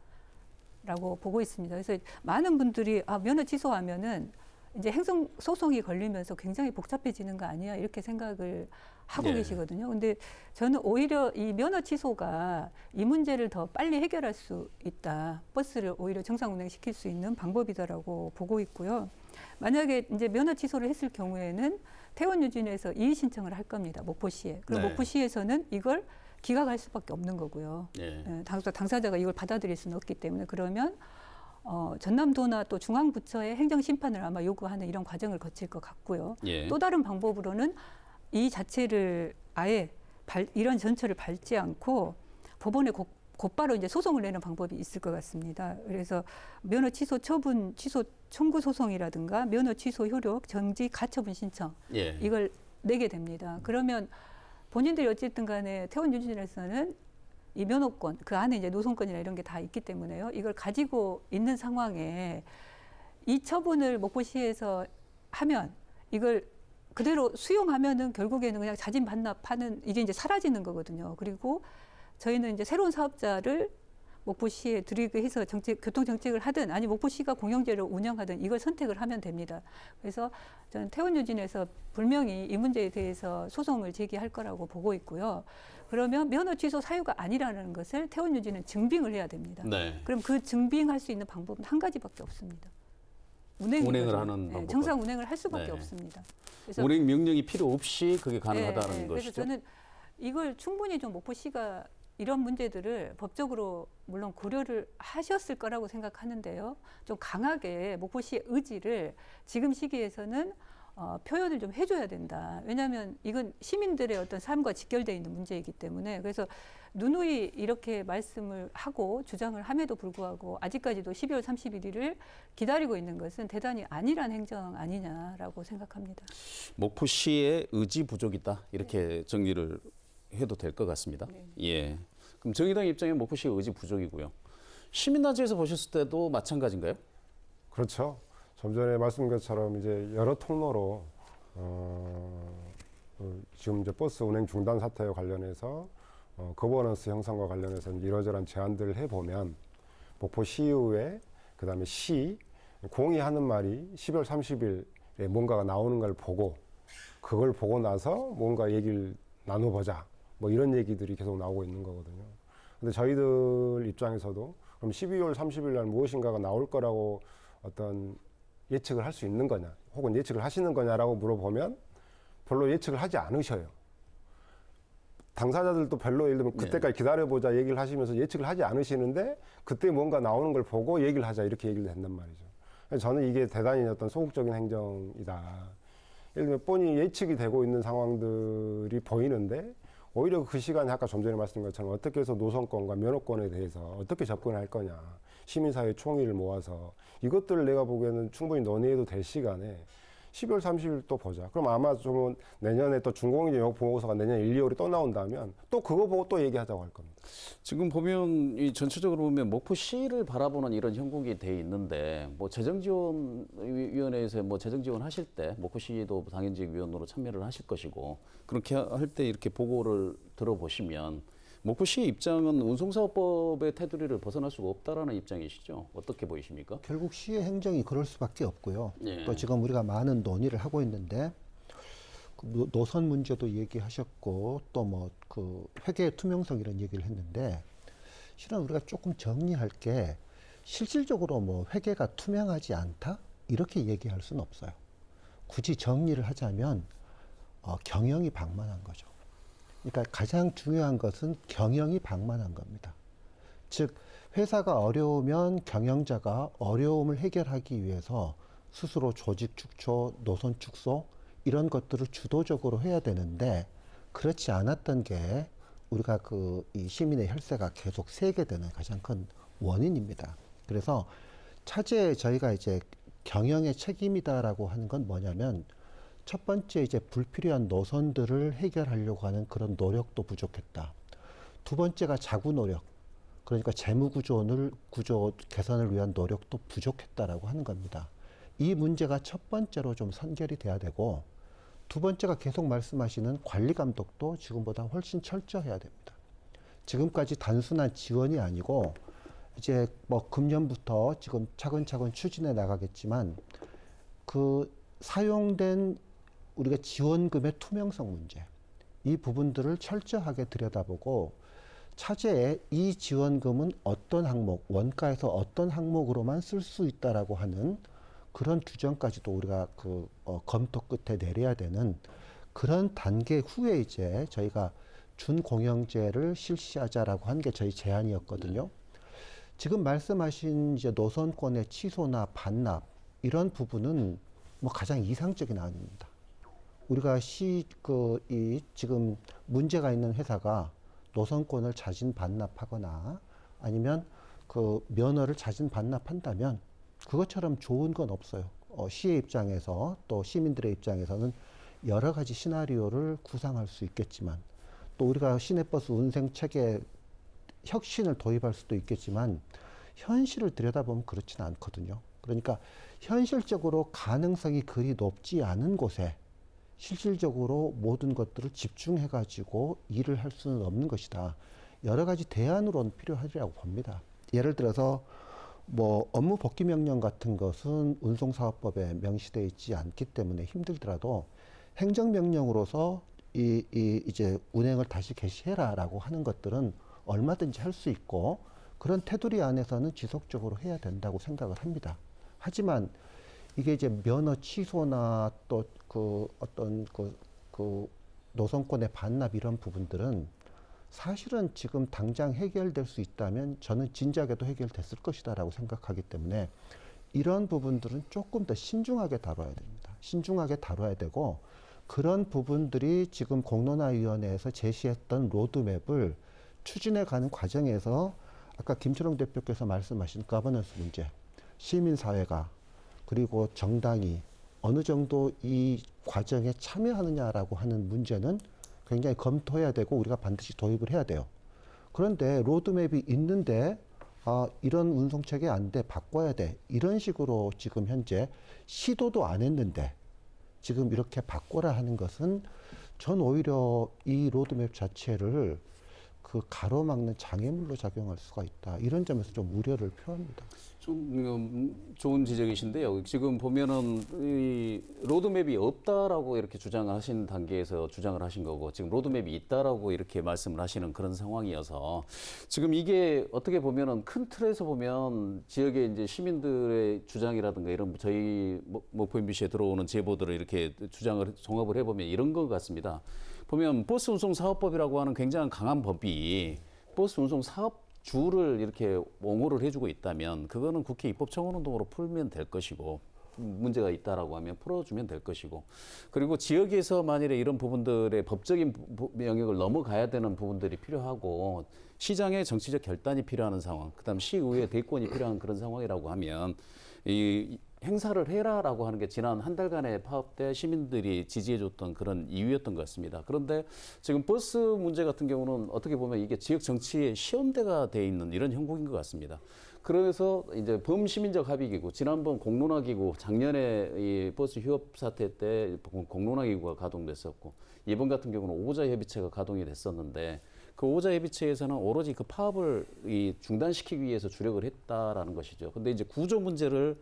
보고 있습니다. 그래서 많은 분들이 면허 취소하면은 이제 행정 소송이 걸리면서 굉장히 복잡해지는 거 아니야 이렇게 생각을 하고 예. 계시거든요. 근데 저는 오히려 이 면허 취소가 이 문제를 더 빨리 해결할 수 있다. 버스를 오히려 정상 운행시킬 수 있는 방법이다라고 보고 있고요. 만약에 이제 면허 취소를 했을 경우에는 태원유진에서 이의 신청을 할 겁니다. 목포시에. 그럼 네. 목포시에서는 이걸 기각할 수밖에 없는 거고요. 예. 당사자가 이걸 받아들일 수는 없기 때문에 그러면 전남도나 또 중앙부처의 행정심판을 아마 요구하는 이런 과정을 거칠 것 같고요. 예. 또 다른 방법으로는 이 자체를 아예 이런 전철을 밟지 않고 법원에 곧바로 이제 소송을 내는 방법이 있을 것 같습니다. 그래서 면허 취소 처분, 취소 청구 소송이라든가 면허 취소 효력, 정지 가처분 신청 예. 이걸 내게 됩니다. 그러면 본인들이 어쨌든 간에 태원유진에서는 이 면허권, 그 안에 이제 노선권이나 이런 게 다 있기 때문에요. 이걸 가지고 있는 상황에 이 처분을 목포시에서 하면 이걸 그대로 수용하면은 결국에는 그냥 자진 반납하는 이게 이제 사라지는 거거든요. 그리고 저희는 이제 새로운 사업자를 목포시에 들이게 해서 교통 정책을 하든 아니 목포시가 공영제를 운영하든 이걸 선택을 하면 됩니다. 그래서 저는 태원유진에서 분명히 이 문제에 대해서 소송을 제기할 거라고 보고 있고요. 그러면 면허 취소 사유가 아니라는 것을 태원유진은 증빙을 해야 됩니다. 네. 그럼 그 증빙할 수 있는 방법은 한 가지밖에 없습니다. 운행을 하는 방법. 정상 운행을 할 수밖에 네. 없습니다. 그래서 운행 명령이 필요 없이 그게 가능하다는 그래서 것이죠. 저는 이걸 충분히 좀 목포시가 이런 문제들을 법적으로 물론 고려를 하셨을 거라고 생각하는데요. 좀 강하게 목포시의 의지를 지금 시기에서는 표현을 좀 해줘야 된다. 왜냐하면 이건 시민들의 어떤 삶과 직결되어 있는 문제이기 때문에 그래서 누누이 이렇게 말씀을 하고 주장을 함에도 불구하고 아직까지도 12월 31일을 기다리고 있는 것은 대단히 안일한 행정 아니냐라고 생각합니다. 목포시의 의지 부족이다 이렇게 정리를 해도 될 것 같습니다. 네. 예. 그럼 정의당 입장에 목포시의 의지 부족이고요. 시민단체에서 보셨을 때도 마찬가지인가요? 그렇죠. 좀 전에 말씀드린 것처럼 이제 여러 통로로 지금 이제 버스 운행 중단 사태와 관련해서 거버넌스 형성과 관련해서 이러저러한 제안들을 해보면 목포시의회 그다음에 시 공이 하는 말이 12월 30일에 뭔가가 나오는 걸 보고 그걸 보고 나서 뭔가 얘기를 나눠보자 뭐 이런 얘기들이 계속 나오고 있는 거거든요. 근데 저희들 입장에서도 그럼 12월 30일 날 무엇인가가 나올 거라고 어떤 예측을 할 수 있는 거냐 혹은 예측을 하시는 거냐라고 물어보면 별로 예측을 하지 않으셔요. 당사자들도 별로 예를 들면 그때까지 기다려보자 얘기를 하시면서 예측을 하지 않으시는데 그때 뭔가 나오는 걸 보고 얘기를 하자 이렇게 얘기를 한단 말이죠. 그래서 저는 이게 대단히 어떤 소극적인 행정이다. 예를 들면 뻔히 예측이 되고 있는 상황들이 보이는데 오히려 그 시간에 아까 좀 전에 말씀드린 것처럼 어떻게 해서 노선권과 면허권에 대해서 어떻게 접근할 거냐 시민사회 총의를 모아서 이것들을 내가 보기에는 충분히 논의해도 될 시간에 12월 30일 또 보자. 그럼 아마 좀 내년에 또 중공인재 영역 보고서가 내년 1, 2월에 또 나온다면 또 그거 보고 또 얘기하자고 할 겁니다. 지금 보면 이 전체적으로 보면 목포시를 바라보는 이런 형국이 돼 있는데 뭐 재정지원위원회에서 뭐 재정지원 하실 때 목포시도 당연직위원으로 참여를 하실 것이고 그렇게 할 때 이렇게 보고를 들어보시면 목포시의 입장은 운송사업법의 테두리를 벗어날 수가 없다라는 입장이시죠? 어떻게 보이십니까? 결국 시의 행정이 그럴 수밖에 없고요. 예. 또 지금 우리가 많은 논의를 하고 있는데 그 노선 문제도 얘기하셨고 또 뭐 그 회계 투명성 이런 얘기를 했는데 실은 우리가 조금 정리할 게 실질적으로 뭐 회계가 투명하지 않다 이렇게 얘기할 수는 없어요. 굳이 정리를 하자면 경영이 방만한 거죠. 그러니까 가장 중요한 것은 경영이 방만한 겁니다. 즉 회사가 어려우면 경영자가 어려움을 해결하기 위해서 스스로 조직 축소, 노선 축소 이런 것들을 주도적으로 해야 되는데 그렇지 않았던 게 우리가 이 시민의 혈세가 계속 세게 되는 가장 큰 원인입니다. 그래서 차제에 저희가 이제 경영의 책임이다라고 하는 건 뭐냐면 첫 번째 이제 불필요한 노선들을 해결하려고 하는 그런 노력도 부족했다. 두 번째가 자구 노력, 그러니까 재무 구조 개선을 위한 노력도 부족했다라고 하는 겁니다. 이 문제가 첫 번째로 좀 선결이 돼야 되고 두 번째가 계속 말씀하시는 관리 감독도 지금보다 훨씬 철저해야 됩니다. 지금까지 단순한 지원이 아니고 이제 뭐 금년부터 지금 차근차근 추진해 나가겠지만 그 사용된 우리가 지원금의 투명성 문제, 이 부분들을 철저하게 들여다보고 차제에 이 지원금은 어떤 항목, 원가에서 어떤 항목으로만 쓸 수 있다라고 하는 그런 규정까지도 우리가 검토 끝에 내려야 되는 그런 단계 후에 이제 저희가 준공영제를 실시하자라고 한 게 저희 제안이었거든요. 지금 말씀하신 이제 노선권의 취소나 반납 이런 부분은 뭐 가장 이상적인 안입니다. 우리가 지금 문제가 있는 회사가 노선권을 자진 반납하거나 아니면 그 면허를 자진 반납한다면 그것처럼 좋은 건 없어요. 시의 입장에서 또 시민들의 입장에서는 여러 가지 시나리오를 구상할 수 있겠지만 또 우리가 시내버스 운행 체계 혁신을 도입할 수도 있겠지만 현실을 들여다보면 그렇지는 않거든요. 그러니까 현실적으로 가능성이 그리 높지 않은 곳에 실질적으로 모든 것들을 집중해가지고 일을 할 수는 없는 것이다. 여러 가지 대안으로는 필요하리라고 봅니다. 예를 들어서 뭐 업무 복귀 명령 같은 것은 운송사업법에 명시되어 있지 않기 때문에 힘들더라도 행정명령으로서 이제 운행을 다시 개시해라라고 하는 것들은 얼마든지 할 수 있고 그런 테두리 안에서는 지속적으로 해야 된다고 생각을 합니다. 하지만 이게 이제 면허 취소나 또 어떤 노선권의 반납 이런 부분들은 사실은 지금 당장 해결될 수 있다면 저는 진작에도 해결됐을 것이다라고 생각하기 때문에 이런 부분들은 조금 더 신중하게 다뤄야 됩니다. 신중하게 다뤄야 되고 그런 부분들이 지금 공론화위원회에서 제시했던 로드맵을 추진해가는 과정에서 아까 김철웅 대표께서 말씀하신 거버넌스 문제, 시민사회가 그리고 정당이 어느 정도 이 과정에 참여하느냐라고 하는 문제는 굉장히 검토해야 되고 우리가 반드시 도입을 해야 돼요. 그런데 로드맵이 있는데 이런 운송체계 안 돼, 바꿔야 돼. 이런 식으로 지금 현재 시도도 안 했는데 지금 이렇게 바꿔라 하는 것은 전 오히려 이 로드맵 자체를 그 가로막는 장애물로 작용할 수가 있다. 이런 점에서 좀 우려를 표합니다. 좀 좋은 지적이신데요. 지금 보면은 이 로드맵이 없다라고 이렇게 주장을 하신 단계에서 주장을 하신 거고 지금 로드맵이 있다라고 이렇게 말씀을 하시는 그런 상황이어서 지금 이게 어떻게 보면은 큰 틀에서 보면 지역의 이제 시민들의 주장이라든가 이런 저희 목포 MBC에 들어오는 제보들을 이렇게 주장을 종합을 해보면 이런 것 같습니다. 보면 버스 운송 사업법이라고 하는 굉장히 강한 법이 버스 운송 사업주를 이렇게 옹호를 해주고 있다면 그거는 국회 입법청원운동으로 풀면 될 것이고 문제가 있다라고 하면 풀어주면 될 것이고 그리고 지역에서 만일에 이런 부분들의 법적인 영역을 넘어가야 되는 부분들이 필요하고 시장의 정치적 결단이 필요한 상황, 그다음 시의회 대권이 필요한 그런 상황이라고 하면 이 행사를 해라라고 하는 게 지난 한 달간의 파업 때 시민들이 지지해줬던 그런 이유였던 것 같습니다. 그런데 지금 버스 문제 같은 경우는 어떻게 보면 이게 지역 정치의 시험대가 돼 있는 이런 형국인 것 같습니다. 그래서 이제 범시민적 합의기구, 지난번 공론화기구, 작년에 이 버스 휴업 사태 때 공론화기구가 가동됐었고, 이번 같은 경우는 오자협의체가 가동이 됐었는데, 그 오자협의체에서는 오로지 그 파업을 중단시키기 위해서 주력을 했다라는 것이죠. 근데 이제 구조 문제를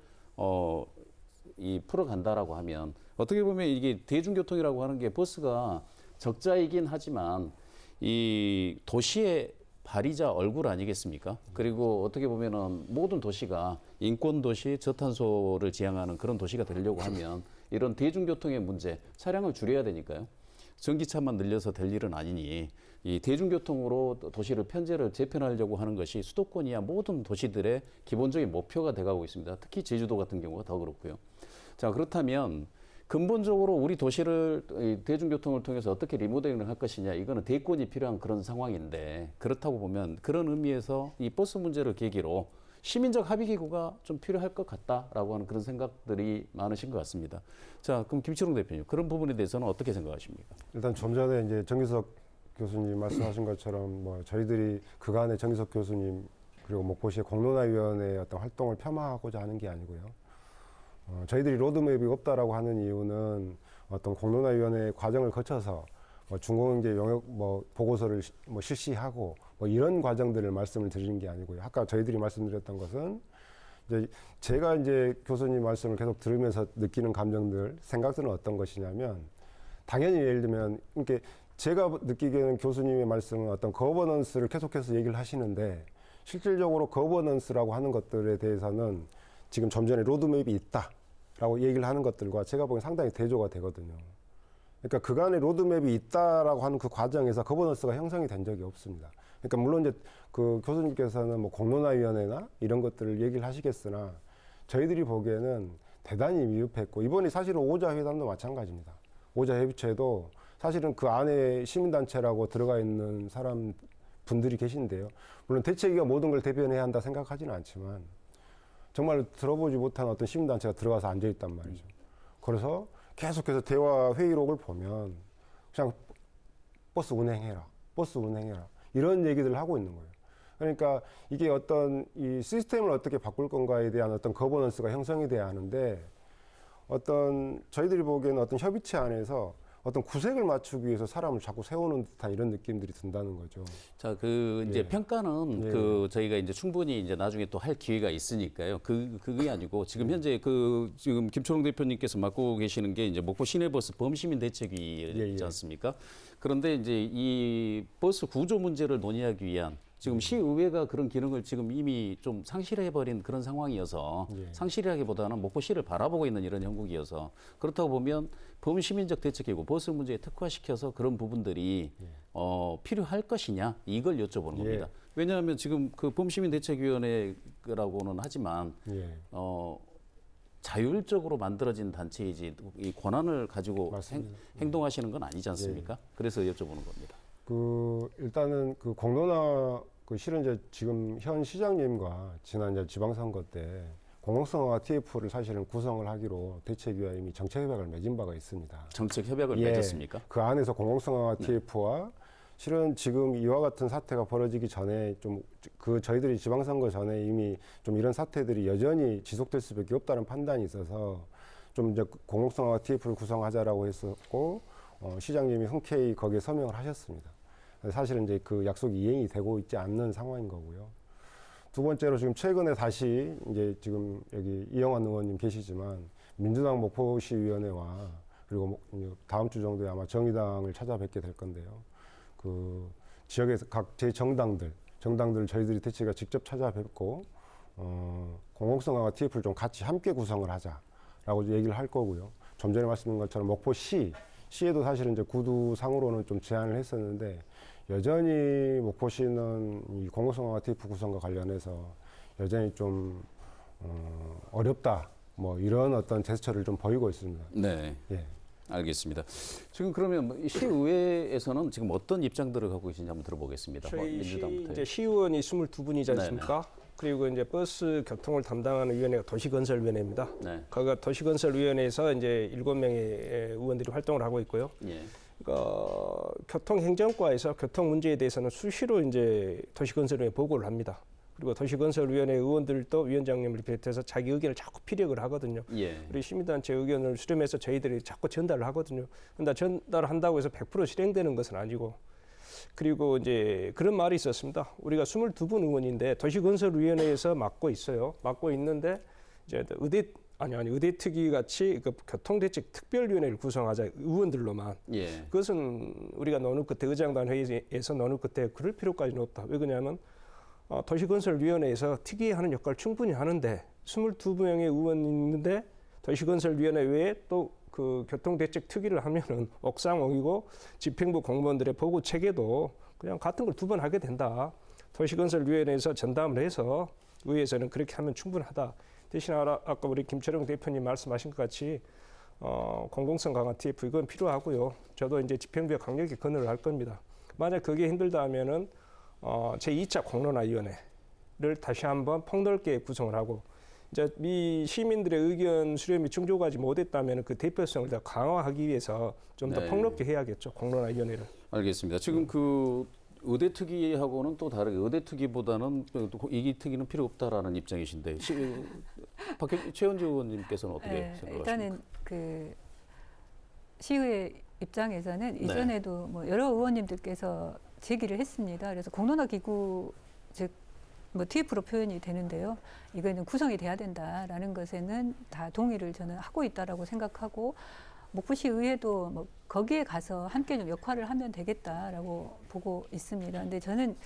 풀어간다라고 하면 어떻게 보면 이게 대중교통이라고 하는 게 버스가 적자이긴 하지만 이 도시의 발이자 얼굴 아니겠습니까? 그리고 어떻게 보면은 모든 도시가 인권 도시, 저탄소를 지향하는 그런 도시가 되려고 하면 이런 대중교통의 문제, 차량을 줄여야 되니까요. 전기차만 늘려서 될 일은 아니니 이 대중교통으로 도시를 재편하려고 하는 것이 수도권이야 모든 도시들의 기본적인 목표가 돼가고 있습니다. 특히 제주도 같은 경우가 더 그렇고요. 자, 그렇다면 근본적으로 우리 도시를 대중교통을 통해서 어떻게 리모델링을 할 것이냐, 이거는 대권이 필요한 그런 상황인데, 그렇다고 보면 그런 의미에서 이 버스 문제를 계기로 시민적 합의기구가 좀 필요할 것 같다라고 하는 그런 생각들이 많으신 것 같습니다. 자, 그럼 김철웅 대표님, 그런 부분에 대해서는 어떻게 생각하십니까? 일단 좀 전에 이제 정기석 교수님 말씀하신 것처럼 뭐 저희들이 그간의 정기석 교수님 그리고 목포시의 공론화위원회의 어떤 활동을 폄하하고자 하는 게 아니고요. 저희들이 로드맵이 없다라고 하는 이유는 어떤 공론화위원회 과정을 거쳐서 중공영제 용역 보고서를 실시하고 이런 과정들을 말씀을 드리는 게 아니고요. 아까 저희들이 말씀드렸던 것은 이제 제가 이제 교수님 말씀을 계속 들으면서 느끼는 감정들, 생각들은 어떤 것이냐면 당연히 예를 들면 이렇게 제가 느끼기에는 교수님의 말씀은 어떤 거버넌스를 계속해서 얘기를 하시는데 실질적으로 거버넌스라고 하는 것들에 대해서는 지금 좀 전에 로드맵이 있다라고 얘기를 하는 것들과 제가 보기엔 상당히 대조가 되거든요. 그러니까 그간의 로드맵이 있다라고 하는 그 과정에서 거버넌스가 형성이 된 적이 없습니다. 그러니까 물론 이제 그 교수님께서는 뭐 공론화위원회나 이런 것들을 얘기를 하시겠으나 저희들이 보기에는 대단히 미흡했고 이번에 사실은 오자회담도 마찬가지입니다. 오자협의체도 사실은 그 안에 시민단체라고 들어가 있는 분들이 계신데요. 물론 대책위가 모든 걸 대변해야 한다 생각하지는 않지만 정말 들어보지 못한 어떤 시민단체가 들어가서 앉아있단 말이죠. 그래서 계속해서 대화 회의록을 보면 그냥 버스 운행해라 이런 얘기들을 하고 있는 거예요. 그러니까 이게 어떤 이 시스템을 어떻게 바꿀 건가에 대한 어떤 거버넌스가 형성이 돼야 하는데 어떤 저희들이 보기에는 어떤 협의체 안에서 어떤 구색을 맞추기 위해서 사람을 자꾸 세우는 듯한 이런 느낌들이 든다는 거죠. 자, 이제 평가는 저희가 이제 충분히 이제 나중에 또 할 기회가 있으니까요. 그게 아니고 지금 현재 지금 김철웅 대표님께서 맡고 계시는 게 이제 목포 시내버스 범시민 대책위이지 않습니까? 그런데 이제 이 버스 구조 문제를 논의하기 위한 지금 시의회가 그런 기능을 지금 이미 좀 상실해버린 그런 상황이어서 상실이라기보다는 목포시를 바라보고 있는 이런 형국이어서 그렇다고 보면 범시민적 대책이고 버스 문제에 특화시켜서 그런 부분들이 필요할 것이냐 이걸 여쭤보는 겁니다. 왜냐하면 지금 그 범시민 대책위원회라고는 하지만 자율적으로 만들어진 단체이지 이 권한을 가지고 맞습니다. 행동하시는 건 아니지 않습니까? 그래서 여쭤보는 겁니다. 일단은 그 공론화 실은 이제 지금 현 시장님과 지난 이제 지방선거 때 공공성화 TF를 사실은 구성을 하기로 대책위와 이미 정책협약을 맺은 바가 있습니다. 정책 협약을 예, 맺었습니까? 그 안에서 공공성화 TF와 실은 지금 이와 같은 사태가 벌어지기 전에 좀 저희들이 지방선거 전에 이미 좀 이런 사태들이 여전히 지속될 수밖에 없다는 판단이 있어서 좀 이제 공공성화 TF를 구성하자라고 했었고 시장님이 흔쾌히 거기에 서명을 하셨습니다. 사실은 이제 그 약속이 이행이 되고 있지 않는 상황인 거고요. 두 번째로 지금 최근에 다시 이제 지금 여기 이영환 의원님 계시지만 민주당 목포시위원회와 그리고 다음 주 정도에 아마 정의당을 찾아뵙게 될 건데요. 그 지역에서 각 제정당들 저희들이 대체가 직접 찾아뵙고 공공성화와 TF를 좀 같이 함께 구성을 하자라고 얘기를 할 거고요. 좀 전에 말씀드린 것처럼 목포시에도 사실은 이제 구두상으로는 좀 제안을 했었는데 여전히 목포시는 이 공공성화 TF 구성과 관련해서 여전히 좀 어렵다. 뭐 이런 어떤 제스처를 좀 보이고 있습니다. 네. 예. 알겠습니다. 지금 그러면 시의회에서는 지금 어떤 입장들을 갖고 계신지 한번 들어보겠습니다. 저희 시 민주당부터. 이제 시의원이 22분이지 않습니까? 그리고 이제 버스 교통을 담당하는 위원회가 도시건설위원회입니다. 네. 거기가 도시건설위원회에서 이제 7명의 의원들이 활동을 하고 있고요. 예. 그러니까 교통행정과에서 교통 문제에 대해서는 수시로 이제 도시건설위원회에 보고를 합니다. 그리고 도시건설위원회 의원들도 위원장님을 비롯해서 자기 의견을 자꾸 피력을 하거든요. 예. 우리 시민단체 의견을 수렴해서 저희들이 자꾸 전달을 하거든요. 근데 전달한다고 해서 100% 실행되는 것은 아니고. 그리고 이제 그런 말이 있었습니다. 우리가 22분 의원인데 도시건설위원회에서 맡고 있어요. 맡고 있는데 이제 의대특위 같이 그 교통대책 특별위원회를 구성하자 의원들로만. 예. 그것은 우리가 노는 끝에 의장단 회의에서 노는 끝에 그럴 필요까지는 없다. 왜 그러냐면 도시건설위원회에서 특위하는 역할을 충분히 하는데 22명의 의원이 있는데 도시건설위원회 외에 또 그 교통대책 특위를 하면은 옥상옥이고 집행부 공무원들의 보고 체계도 그냥 같은 걸 2번 하게 된다. 도시건설위원회에서 전담을 해서 의회에서는 그렇게 하면 충분하다. 대신 아까 우리 김철영 대표님 말씀하신 것 같이 공공성 강화 TF 이건 필요하고요. 저도 이제 집행부에 강력히 건의를 할 겁니다. 만약 그게 힘들다 하면은 제2차 공론화위원회를 다시 한번 폭넓게 구성을 하고 이제 미 시민들의 의견 수렴이 충족하지 못했다면 그 대표성을 더 강화하기 위해서 좀 더 네. 폭넓게 해야겠죠. 공론화위원회를. 알겠습니다. 지금 그 의대특위하고는 또 다르게 의대특위보다는 이기특위는 필요 없다라는 입장이신데 최현주 의원님께서는 어떻게 생각하십니까? 일단은 그 시의회 입장에서는 네. 이전에도 뭐 여러 의원님들께서 제기를 했습니다. 그래서 공론화기구 즉 뭐 TF로 표현이 되는데요. 이거는 구성이 돼야 된다라는 것에는 다 동의를 저는 하고 있다라고 생각하고 목포시 의회도 뭐 거기에 가서 함께 좀 역할을 하면 되겠다라고 보고 있습니다. 근데 저는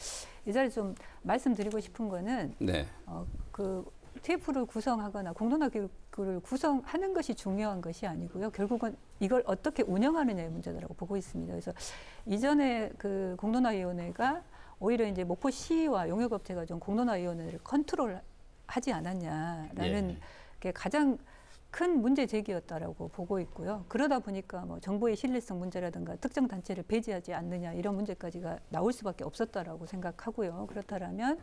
이 자리에 좀 말씀드리고 싶은 거는 네. 그 TF를 구성하거나 공론화기구를 구성하는 것이 중요한 것이 아니고요. 결국은 이걸 어떻게 운영하느냐의 문제라고 보고 있습니다. 그래서 이전에 그 공론화위원회가 오히려 이제 목포시와 용역업체가 좀 공론화위원회를 컨트롤하지 않았냐라는 게 가장 큰 문제 제기였다라고 보고 있고요. 그러다 보니까 뭐 정보의 신뢰성 문제라든가 특정 단체를 배제하지 않느냐 이런 문제까지가 나올 수밖에 없었다라고 생각하고요. 그렇다면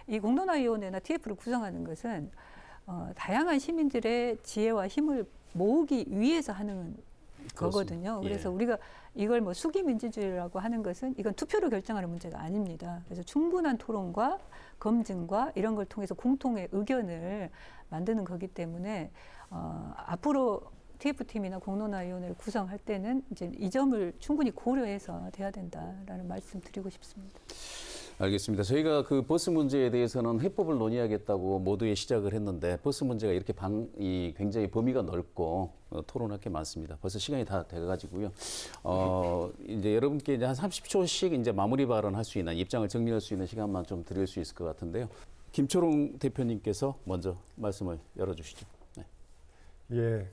이 공론화위원회나 TF를 구성하는 것은 다양한 시민들의 지혜와 힘을 모으기 위해서 하는 거거든요. 그래서 우리가 이걸 뭐 수기민주주의라고 하는 것은 이건 투표로 결정하는 문제가 아닙니다. 그래서 충분한 토론과 검증과 이런 걸 통해서 공통의 의견을 만드는 거기 때문에 앞으로 TF팀이나 공론화위원회를 구성할 때는 이제 이 점을 충분히 고려해서 돼야 된다라는 말씀 드리고 싶습니다. 알겠습니다. 저희가 그 버스 문제에 대해서는 해법을 논의하겠다고 모두에 시작을 했는데 버스 문제가 이렇게 굉장히 범위가 넓고 토론할 게 많습니다. 벌써 시간이 다 돼가지고요. 이제 여러분께 이제 한 30초씩 이제 마무리 발언할 수 있는 입장을 정리할 수 있는 시간만 좀 드릴 수 있을 것 같은데요. 김초롱 대표님께서 먼저 말씀을 열어주시죠. 네. 예,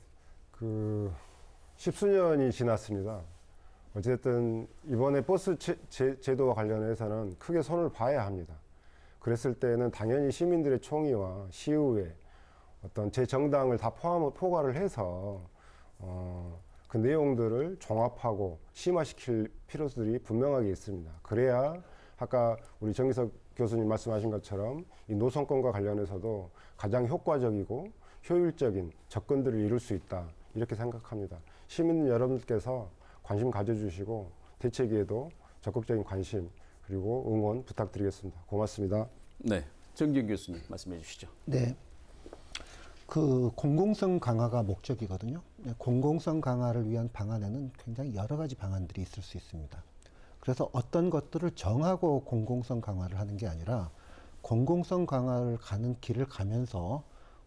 그 10수년이 지났습니다. 어쨌든 이번에 버스 제도와 관련해서는 크게 손을 봐야 합니다. 그랬을 때는 당연히 시민들의 총의와 시의회, 어떤 제 정당을 다 포괄을 해서 그 내용들을 종합하고 심화시킬 필요들이 분명하게 있습니다. 그래야 아까 우리 정기석 교수님 말씀하신 것처럼 이 노선권과 관련해서도 가장 효과적이고 효율적인 접근들을 이룰 수 있다. 이렇게 생각합니다. 시민 여러분들께서 관심 가져주시고 대책위에도 적극적인 관심 그리고 응원 부탁드리겠습니다. 고맙습니다. 네, 정기영 교수님 말씀해 주시죠. 네. 그 공공성 강화가 목적이거든요. 공공성 강화를 위한 방안에는 굉장히 여러 가지 방안들이 있을 수 있습니다. 그래서 어떤 것들을 정하고 공공성 강화를 하는 게 아니라 공공성 강화를 가는 길을 가면서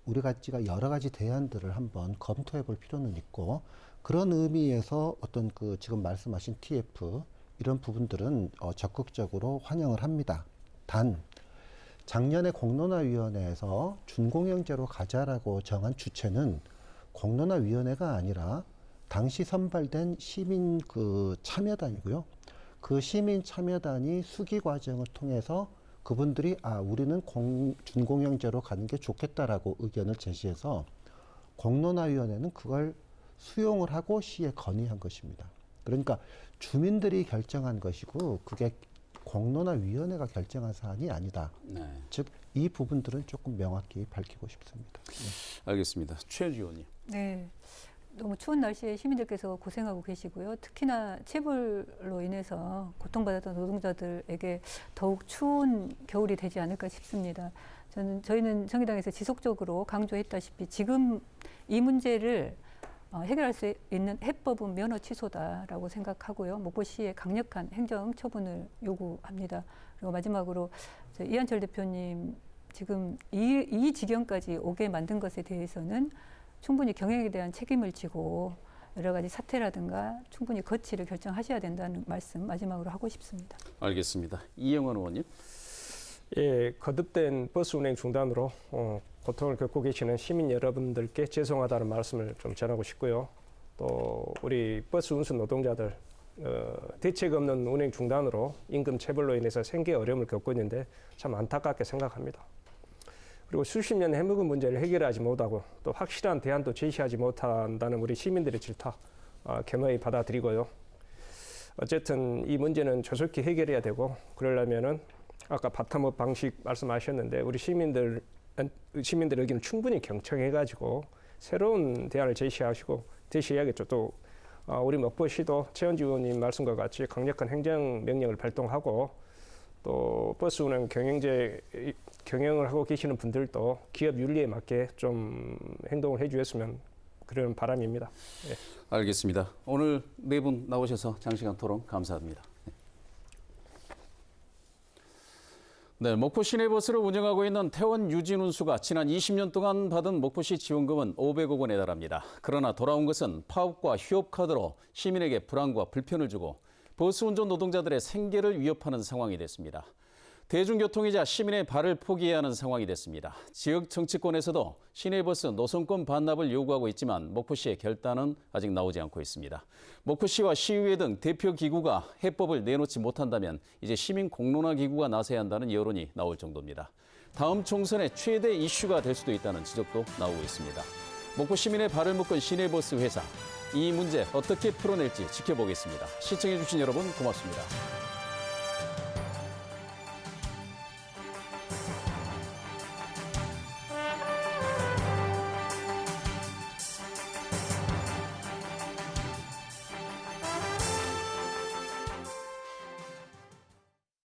우리 가치가 여러 가지 대안들을 한번 검토해 볼 필요는 있고, 그런 의미에서 어떤 그 지금 말씀하신 TF 이런 부분들은 적극적으로 환영을 합니다. 단 작년에 공론화위원회에서 준공영제로 가자라고 정한 주체는 공론화위원회가 아니라 당시 선발된 시민 그 참여단이고요. 그 시민 참여단이 수기 과정을 통해서 그분들이 우리는 준공영제로 가는 게 좋겠다라고 의견을 제시해서 공론화위원회는 그걸 수용을 하고 시에 건의한 것입니다. 그러니까 주민들이 결정한 것이고 그게 공론화위원회가 결정한 사안이 아니다. 네, 즉 이 부분들은 조금 명확히 밝히고 싶습니다. 네. 알겠습니다. 최현주 의원님. 네. 너무 추운 날씨에 시민들께서 고생하고 계시고요. 특히나 체불로 인해서 고통받았던 노동자들에게 더욱 추운 겨울이 되지 않을까 싶습니다. 저희는 정의당에서 지속적으로 강조했다시피 지금 이 문제를 해결할 수 있는 해법은 면허 취소다라고 생각하고요. 목포시의 강력한 행정 처분을 요구합니다. 그리고 마지막으로 이한철 대표님 지금 이 지경까지 오게 만든 것에 대해서는 충분히 경영에 대한 책임을 지고 여러 가지 사태라든가 충분히 거치를 결정하셔야 된다는 말씀 마지막으로 하고 싶습니다. 알겠습니다. 이영환 의원님. 예, 거듭된 버스 운행 중단으로 고통을 겪고 계시는 시민 여러분들께 죄송하다는 말씀을 좀 전하고 싶고요. 또 우리 버스 운수 노동자들 대책 없는 운행 중단으로 임금 체불로 인해서 생계 어려움을 겪고 있는데 참 안타깝게 생각합니다. 그리고 수십 년 해묵은 문제를 해결하지 못하고 또 확실한 대안도 제시하지 못한다는 우리 시민들의 질타 겸허히 받아들이고요. 어쨌든 이 문제는 조속히 해결해야 되고 그러려면은 아까 바텀업 방식 말씀하셨는데 우리 시민들 의견을 충분히 경청해가지고 새로운 대안을 제시해야겠죠. 또 우리 목포시도 최현주 의원님 말씀과 같이 강력한 행정 명령을 발동하고 또 버스 운행 경영을 하고 계시는 분들도 기업 윤리에 맞게 좀 행동을 해주셨으면 그런 바람입니다. 예. 알겠습니다. 오늘 네 분 나오셔서 장시간 토론 감사합니다. 네, 목포 시내버스를 운영하고 있는 태원 유진운수가 지난 20년 동안 받은 목포시 지원금은 500억 원에 달합니다. 그러나 돌아온 것은 파업과 휴업 카드로 시민에게 불안과 불편을 주고 버스 운전 노동자들의 생계를 위협하는 상황이 됐습니다. 대중교통이자 시민의 발을 포기해야 하는 상황이 됐습니다. 지역 정치권에서도 시내버스 노선권 반납을 요구하고 있지만 목포시의 결단은 아직 나오지 않고 있습니다. 목포시와 시의회 등 대표 기구가 해법을 내놓지 못한다면 이제 시민 공론화 기구가 나서야 한다는 여론이 나올 정도입니다. 다음 총선의 최대 이슈가 될 수도 있다는 지적도 나오고 있습니다. 목포 시민의 발을 묶은 시내버스 회사, 이 문제 어떻게 풀어낼지 지켜보겠습니다. 시청해주신 여러분 고맙습니다.